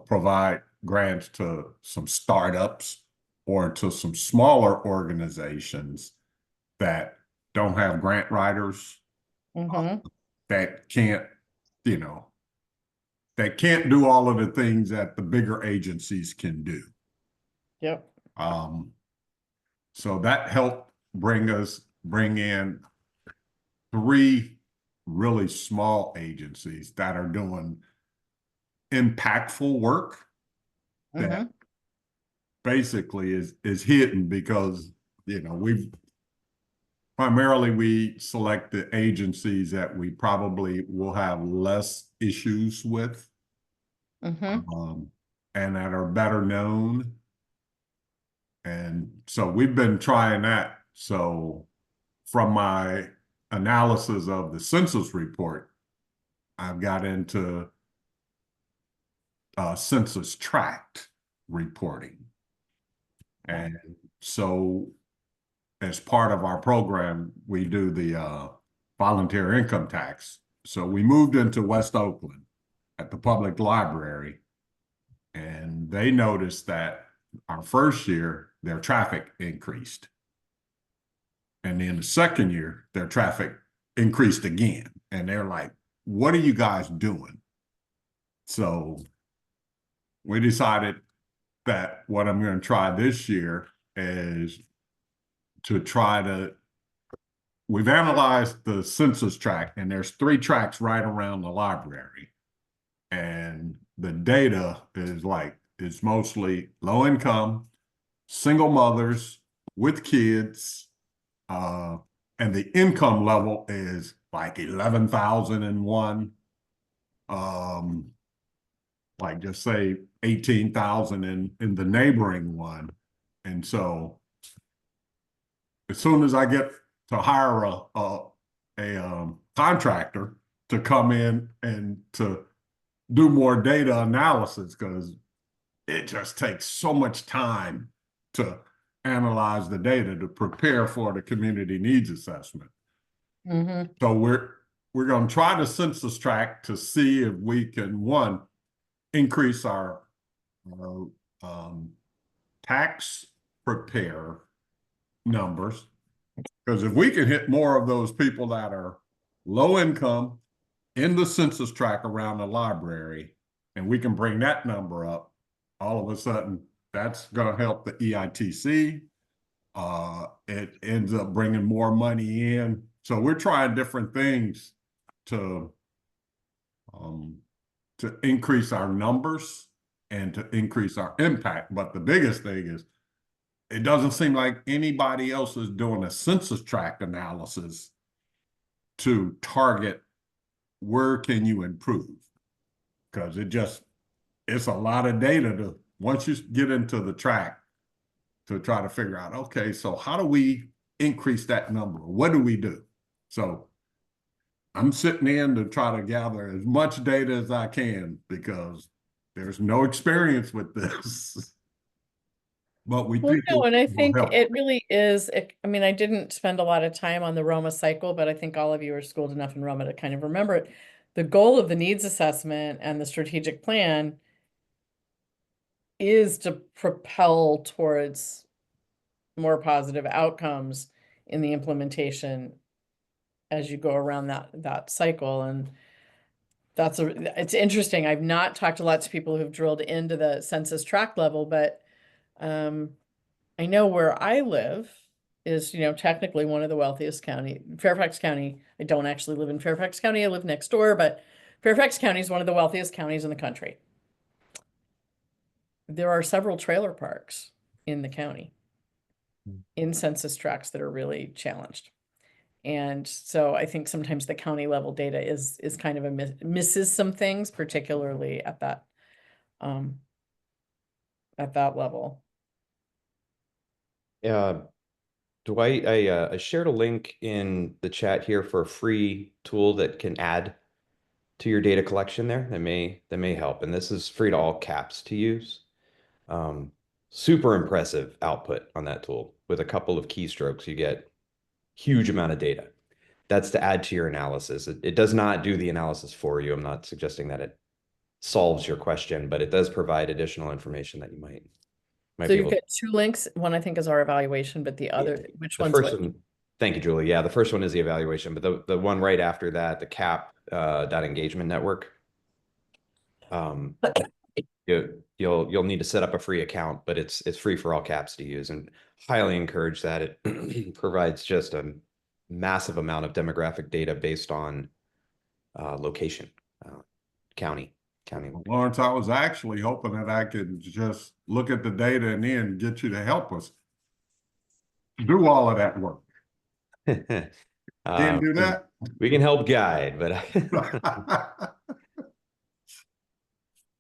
provide grants to some startups or to some smaller organizations that don't have grant writers, that can't, that can't do all of the things that the bigger agencies can do. Yep. So that helped bring in 3 really small agencies that are doing impactful work that basically is hidden because, we select the agencies that we probably will have less issues with, and that are better known. And so we've been trying that. So from my analysis of the census report, I've got into census tract reporting. And so as part of our program, we do the volunteer income tax. So we moved into West Oakland at the public library, and they noticed that our first year, their traffic increased. And then the second year, their traffic increased again. And they're like, what are you guys doing? So we decided that what I'm going to try this year is we've analyzed the census tract, and there's 3 tracts right around the library. And the data is mostly low income, single mothers with kids, and the income level is like 11,001, like just say 18,000 in the neighboring one. And so as soon as I get to hire a contractor to come in and to do more data analysis, because it just takes so much time to analyze the data to prepare for the community needs assessment. So we're going to try the census tract to see if we can, one, increase our tax prepare numbers, because if we can hit more of those people that are low income in the census tract around the library, and we can bring that number up, all of a sudden that's going to help the EITC. It ends up bringing more money in. So we're trying different things to increase our numbers and to increase our impact. But the biggest thing is, it doesn't seem like anybody else is doing a census tract analysis to target where can you improve, because it's a lot of data to, once you get into the tract, to try to figure out, okay, so how do we increase that number? What do we do? So I'm sitting in to try to gather as much data as I can because there's no experience with this. But we Well, think no, and I it will think help. it really is, I mean, I didn't spend a lot of time on the Roma cycle, but I think all of you are schooled enough in Roma to kind of remember it. The goal of the needs assessment and the strategic plan is to propel towards more positive outcomes in the implementation as you go around that cycle. And it's interesting. I've not talked to lots of people who've drilled into the census tract level, but I know where I live is, technically one of the wealthiest county, Fairfax County. I don't actually live in Fairfax County. I live next door, but Fairfax County is one of the wealthiest counties in the country. There are several trailer parks in the county in census tracts that are really challenged. And so I think sometimes the county level data is kind of misses some things, particularly at that level. Dwight, I shared a link in the chat here for a free tool that can add to your data collection there. That may help. And this is free to all caps to use. Super impressive output on that tool. With a couple of keystrokes, you get huge amount of data. That's to add to your analysis. It does not do the analysis for you. I'm not suggesting that it solves your question, but it does provide additional information that you might So be you've able to. got two links. One I think is our evaluation, but the other, which The one's first what? one, thank you, Julie. Yeah, the first one is the evaluation, but the one right after that, the CAP dot engagement network. You'll need to set up a free account, but it's free for all caps to use, and highly encourage that. It provides just a massive amount of demographic data based on location, county. Well, Lawrence, I was actually hoping that I could just look at the data and then get you to help us do all of that work. Can't do that? We can help guide, but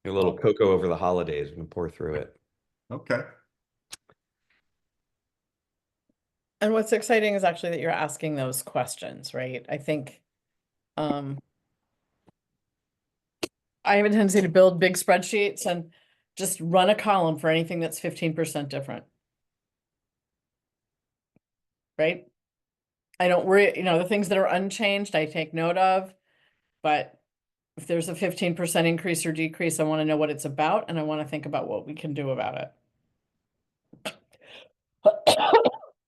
a little cocoa over the holidays. We can pour through it. Okay. And what's exciting is actually that you're asking those questions, right? I think I have a tendency to build big spreadsheets and just run a column for anything that's 15% different. Right? I don't worry, the things that are unchanged, I take note of, but if there's a 15% increase or decrease, I want to know what it's about, and I want to think about what we can do about it.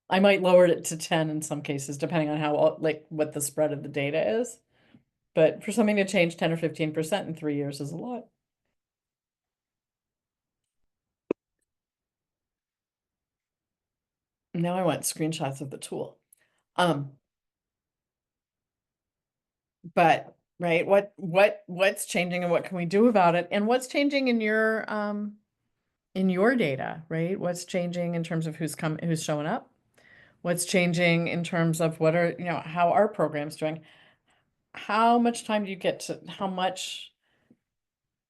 I might lower it to 10 in some cases, depending on how, what the spread of the data is. But for something to change 10 or 15% in 3 years is a lot. Now I want screenshots of the tool. But right, what's changing and what can we do about it? And what's changing in your data, right? What's changing in terms of who's showing up? What's changing in terms of how our program's doing? How much time do you get to, how much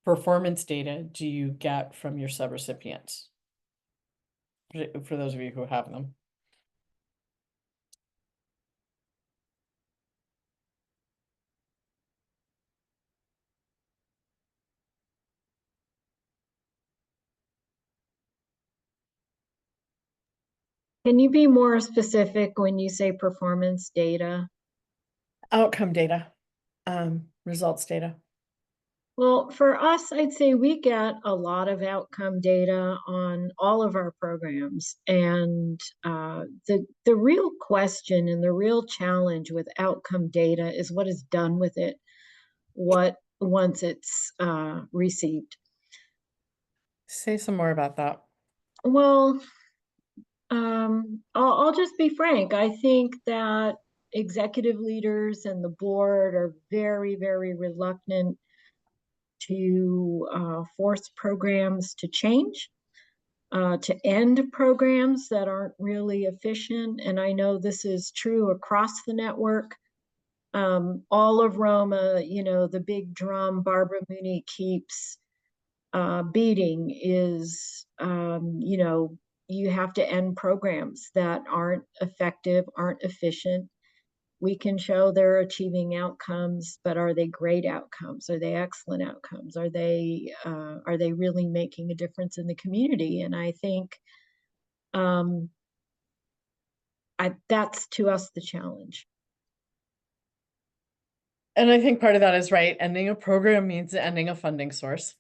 performance data do you get from your subrecipients? For those of you who have them. Can you be more specific when you say performance data? Outcome data, results data. Well, for us, I'd say we get a lot of outcome data on all of our programs. And the real question and the real challenge with outcome data is what is done with it once it's received. Say some more about that. Well, I'll just be frank. I think that executive leaders and the board are very, very reluctant to force programs to change, to end programs that aren't really efficient. And I know this is true across the network. All of Roma, the big drum Barbara Mooney keeps beating is, you have to end programs that aren't effective, aren't efficient. we can show they're achieving outcomes, but are they great outcomes? Are they excellent outcomes? Are they really making a difference in the community? And I think that's to us the challenge. And I think part of that is right. Ending a program means ending a funding source.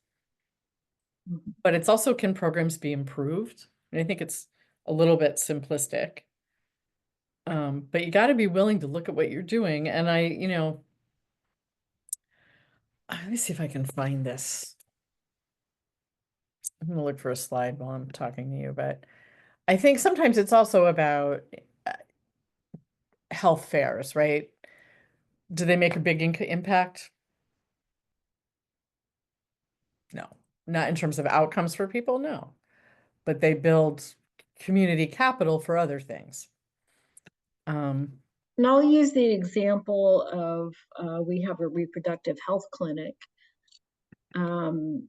But it's also, can programs be improved? And I think it's a little bit simplistic. But you got to be willing to look at what you're doing. And let me see if I can find this. I'm going to look for a slide while I'm talking to you, but I think sometimes it's also about health fairs, right? Do they make a big impact? No, not in terms of outcomes for people, no. But they build community capital for other things. And I'll use the example of we have a reproductive health clinic. And,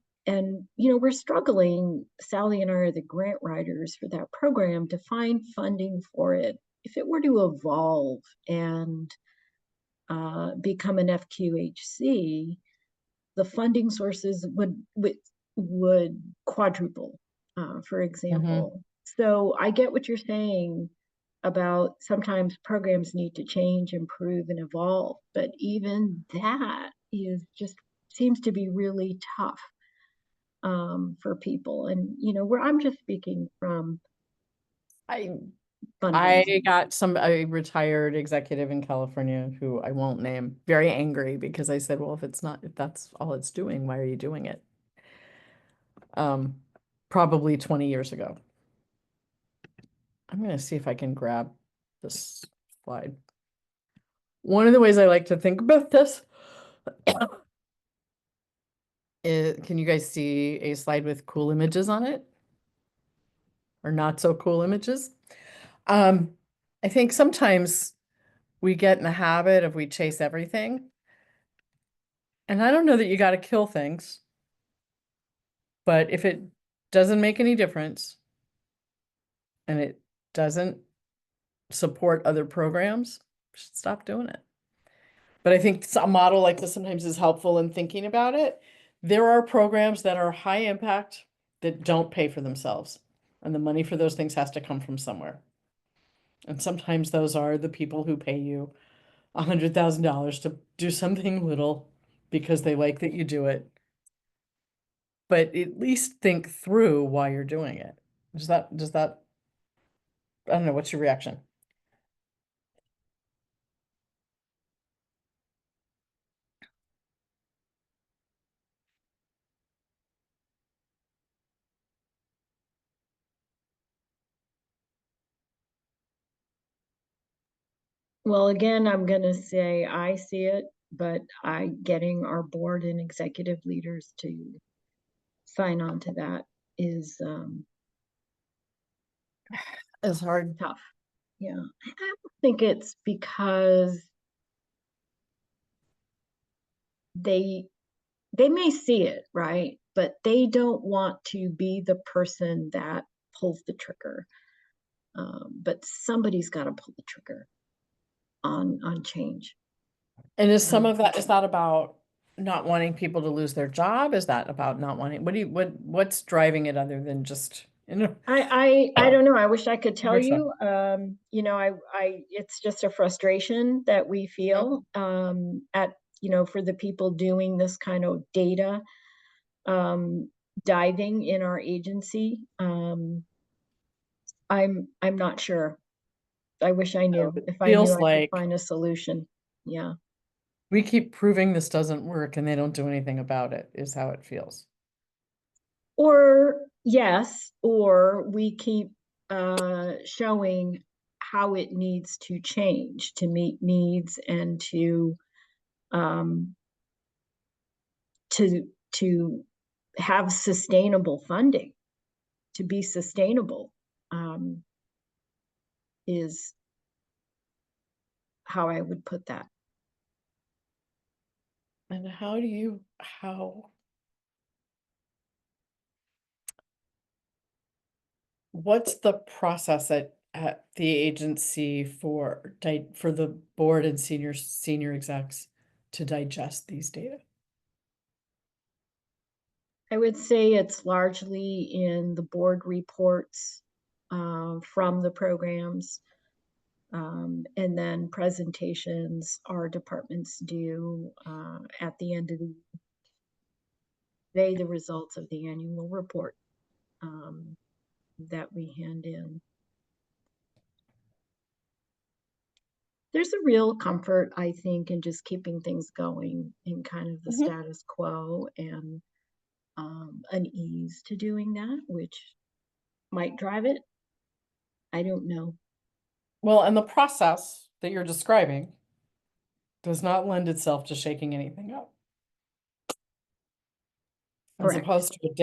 we're struggling, Sally and I are the grant writers for that program, to find funding for it. If it were to evolve and become an FQHC, the funding sources would quadruple, for example. So I get what you're saying about sometimes programs need to change, improve, and evolve, but even that just seems to be really tough for people. And where I'm just speaking from I funding. got a retired executive in California who I won't name, very angry because I said, well, if that's all it's doing, why are you doing it? Probably 20 years ago. I'm going to see if I can grab this slide. One of the ways I like to think about this is, can you guys see a slide with cool images on it? Or not so cool images? I think sometimes we get in the habit of we chase everything. And I don't know that you got to kill things, but if it doesn't make any difference and it doesn't support other programs, we should stop doing it. But I think a model like this sometimes is helpful in thinking about it. There are programs that are high impact that don't pay for themselves, and the money for those things has to come from somewhere. And sometimes those are the people who pay you $100,000 to do something little because they like that you do it. But at least think through why you're doing it. Does that, I don't know, what's your reaction? Well, again, I'm going to say I see it, but getting our board and executive leaders to sign on to that is hard. tough. Yeah, I don't think it's because they may see it, right? But they don't want to be the person that pulls the trigger. But somebody's got to pull the trigger on change. And is some of that, is that about not wanting people to lose their job? Is that about not wanting, what's driving it other than just, I don't know. I wish I could tell Yourself. you. It's just a frustration that we feel for the people doing this kind of data diving in our agency. I'm not sure. I wish I knew. If I knew, feels I could like find a solution. Yeah. we keep proving this doesn't work and they don't do anything about it, is how it feels. Or yes, or we keep showing how it needs to change to meet needs and to have sustainable funding, to be sustainable, is how I would put that. And what's the process at at the agency for the board and senior execs to digest these data? I would say it's largely in the board reports from the programs. And then presentations our departments do at the end of the results of the annual report that we hand in. There's a real comfort, I think, in just keeping things going in kind of the status quo, and an ease to doing that, which might drive it. I don't know. Well, and the process that you're describing does not lend itself to shaking anything up. As Correct. opposed to a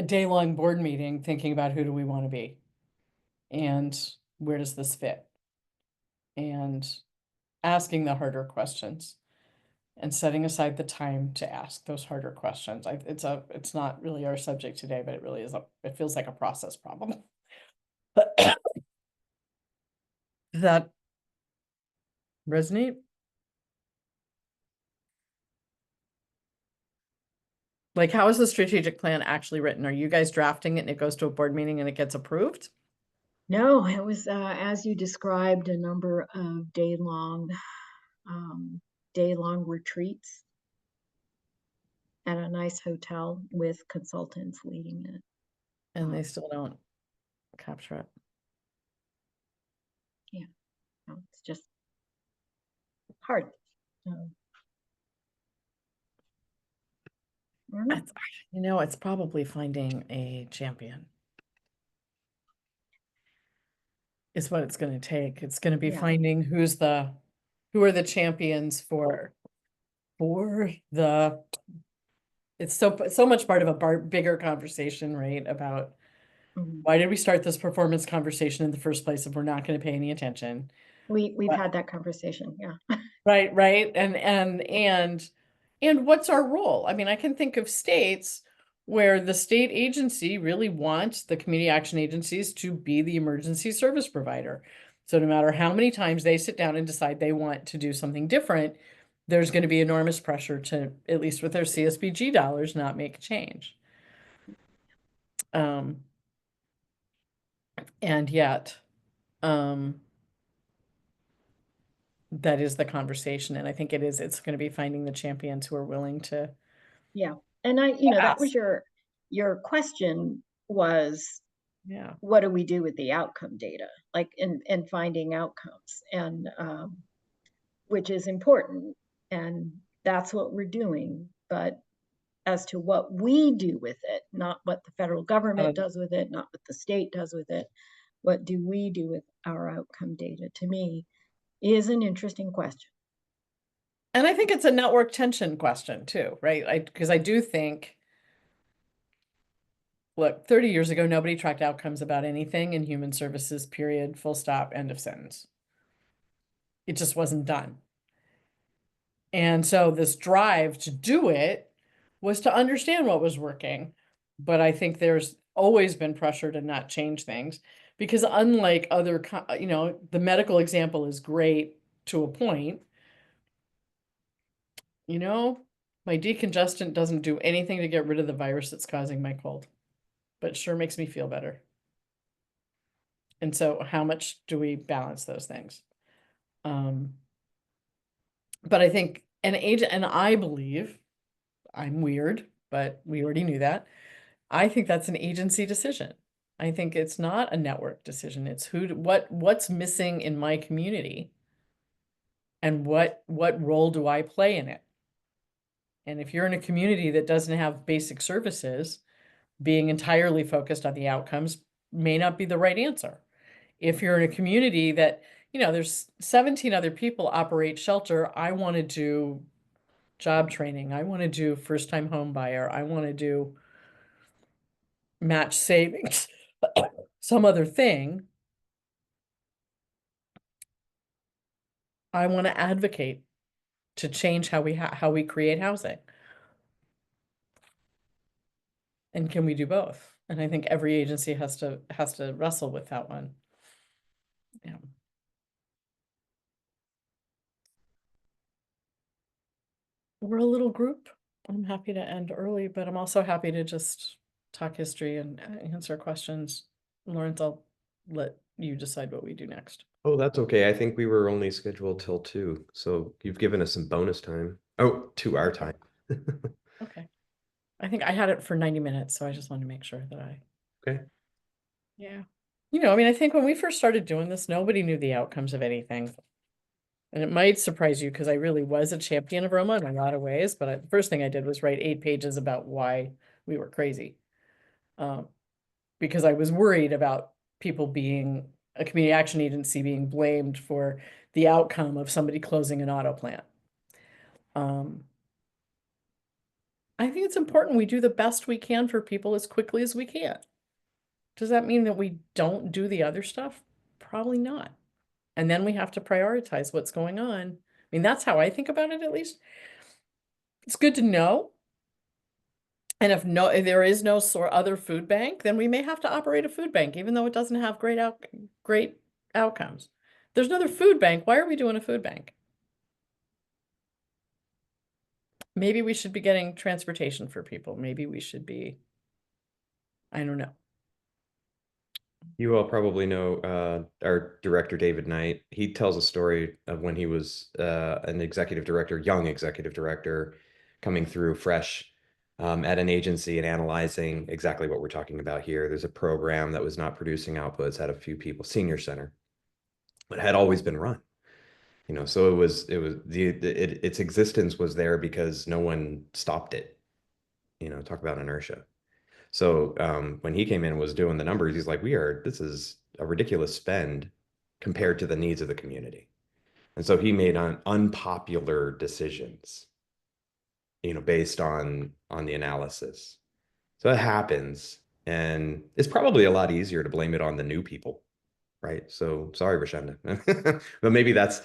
day-long board meeting thinking about who do we want to be and where does this fit, and asking the harder questions and setting aside the time to ask those harder questions. It's not really our subject today, but it really is it feels like a process problem. Does that resonate? Like, how is the strategic plan actually written? Are you guys drafting it and it goes to a board meeting and it gets approved? No, it was as you described, a number of day-long retreats at a nice hotel with consultants leading it. And they still don't capture it. Yeah, no, it's just hard. It's probably finding a champion. Is what it's going to take. It's going to be finding who are the champions for the. It's so much part of a bigger conversation, right? About why did we start this performance conversation in the first place if we're not going to pay any attention? We've had that conversation, yeah. Right. And what's our role? I mean, I can think of states where the state agency really wants the community action agencies to be the emergency service provider. So no matter how many times they sit down and decide they want to do something different, there's going to be enormous pressure to, at least with their CSBG dollars, not make a change. And yet, that is the conversation. And I think it's going to be finding the champions who are willing to. Yeah. And that was your question was, what do we do with the outcome data? Like in finding outcomes, and which is important. And that's what we're doing. But as to what we do with it, not what the federal government does with it, not what the state does with it, what do we do with our outcome data, to me, is an interesting question. And I think it's a network tension question too, right? Because I do think, look, 30 years ago, nobody tracked outcomes about anything in human services, period, full stop, end of sentence. It just wasn't done. And so this drive to do it was to understand what was working. But I think there's always been pressure to not change things, because unlike other, the medical example is great to a point. My decongestant doesn't do anything to get rid of the virus that's causing my cold, but it sure makes me feel better. And so how much do we balance those things? But I think and I believe, I'm weird, but we already knew that. I think that's an agency decision. I think it's not a network decision. It's what's missing in my community, and what role do I play in it? And if you're in a community that doesn't have basic services, being entirely focused on the outcomes may not be the right answer. If you're in a community that, there's 17 other people operate shelter, I want to do job training, I want to do first-time home buyer, I want to do match savings, some other thing, I want to advocate to change how we create housing. And can we do both? And I think every agency has to wrestle with that one. Yeah. We're a little group. I'm happy to end early, but I'm also happy to just talk history and answer questions. Lawrence, I'll let you decide what we do next. Oh, that's okay. I think we were only scheduled till 2, so you've given us some bonus time. Oh, to our time. Okay. I think I had it for 90 minutes, so I just wanted to make sure that Okay. yeah. You know, I mean, I think when we first started doing this, nobody knew the outcomes of anything. And it might surprise you because I really was a champion of Roma in a lot of ways, but the first thing I did was write 8 pages about why we were crazy. Because I was worried about people being a community action agency being blamed for the outcome of somebody closing an auto plant. I think it's important we do the best we can for people as quickly as we can. Does that mean that we don't do the other stuff? Probably not. And then we have to prioritize what's going on. I mean, that's how I think about it, at least. It's good to know. And if there is no other food bank, then we may have to operate a food bank, even though it doesn't have great outcomes. There's another food bank. Why are we doing a food bank? Maybe we should be getting transportation for people. Maybe we should be, I don't know. You all probably know our director, David Knight. He tells a story of when he was an executive director, young executive director, coming through fresh at an agency and analyzing exactly what we're talking about here. There's a program that was not producing outputs, had a few people, senior center, but had always been run. You know, so its existence was there because no one stopped it. You know, talk about inertia. So when he came in and was doing the numbers, he's like, this is a ridiculous spend compared to the needs of the community. And so he made unpopular decisions, you know, based on the analysis. So it happens. And it's probably a lot easier to blame it on the new people, right? So sorry, Rashenda. But maybe that's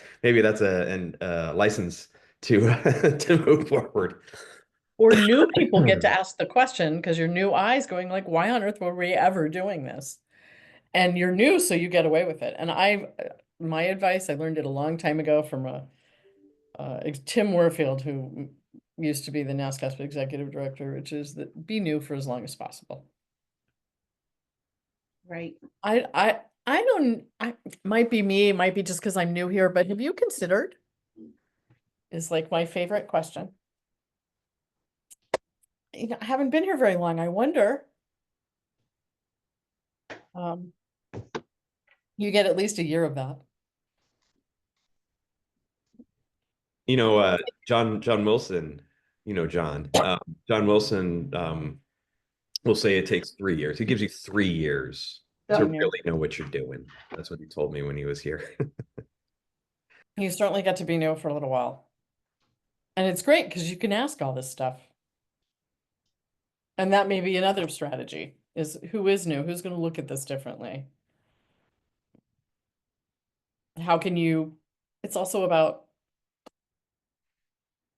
a license to to move forward. Or new people get to ask the question because you're new eyes going like, why on earth were we ever doing this? And you're new, so you get away with it. And my advice, I learned it a long time ago from Tim Warfield, who used to be the NASCASP executive director, which is that be new for as long as possible. Right. I don't, might be me, it might be just because I'm new here, but have you considered, is like my favorite question. You know, I haven't been here very long. I wonder, you get at least a year of that. You know, John Wilson, you know, John Wilson will say it takes 3 years. He gives you 3 years to really know what you're doing. That's what he told me when he was here. You certainly get to be new for a little while. And it's great because you can ask all this stuff. And that may be another strategy, is who is new? Who's going to look at this differently? How can you, it's also about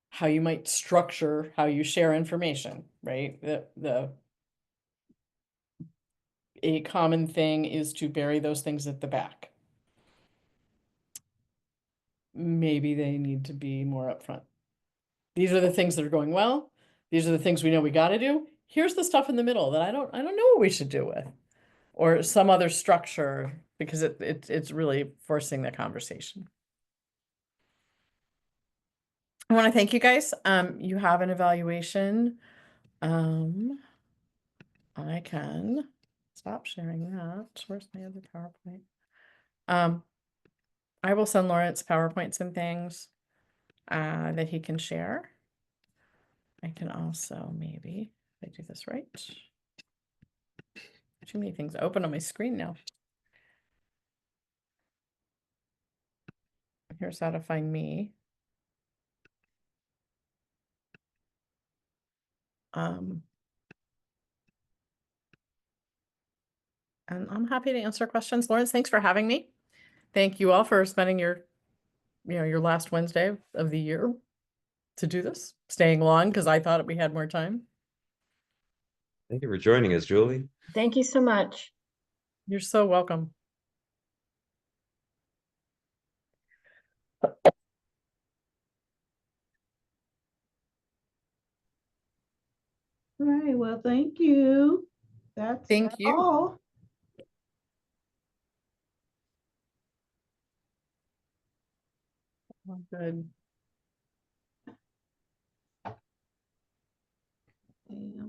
how you might structure how you share information, right? A common thing is to bury those things at the back. Maybe they need to be more upfront. These are the things that are going well. These are the things we know we got to do. Here's the stuff in the middle that I don't know what we should do with, or some other structure, because it's really forcing the conversation. I want to thank you guys. You have an evaluation. I can stop sharing that. Where's my other PowerPoint? I will send Lawrence PowerPoints and things that he can share. I can also maybe, if I do this right. Too many things open on my screen now. Here's how to find me. And I'm happy to answer questions. Lawrence, thanks for having me. Thank you all for spending your last Wednesday of the year to do this, staying long because I thought we had more time. Thank you for joining us, Julie. Thank you so much. You're so welcome. All right, well, thank you. That's Thank you. all. Oh, good. And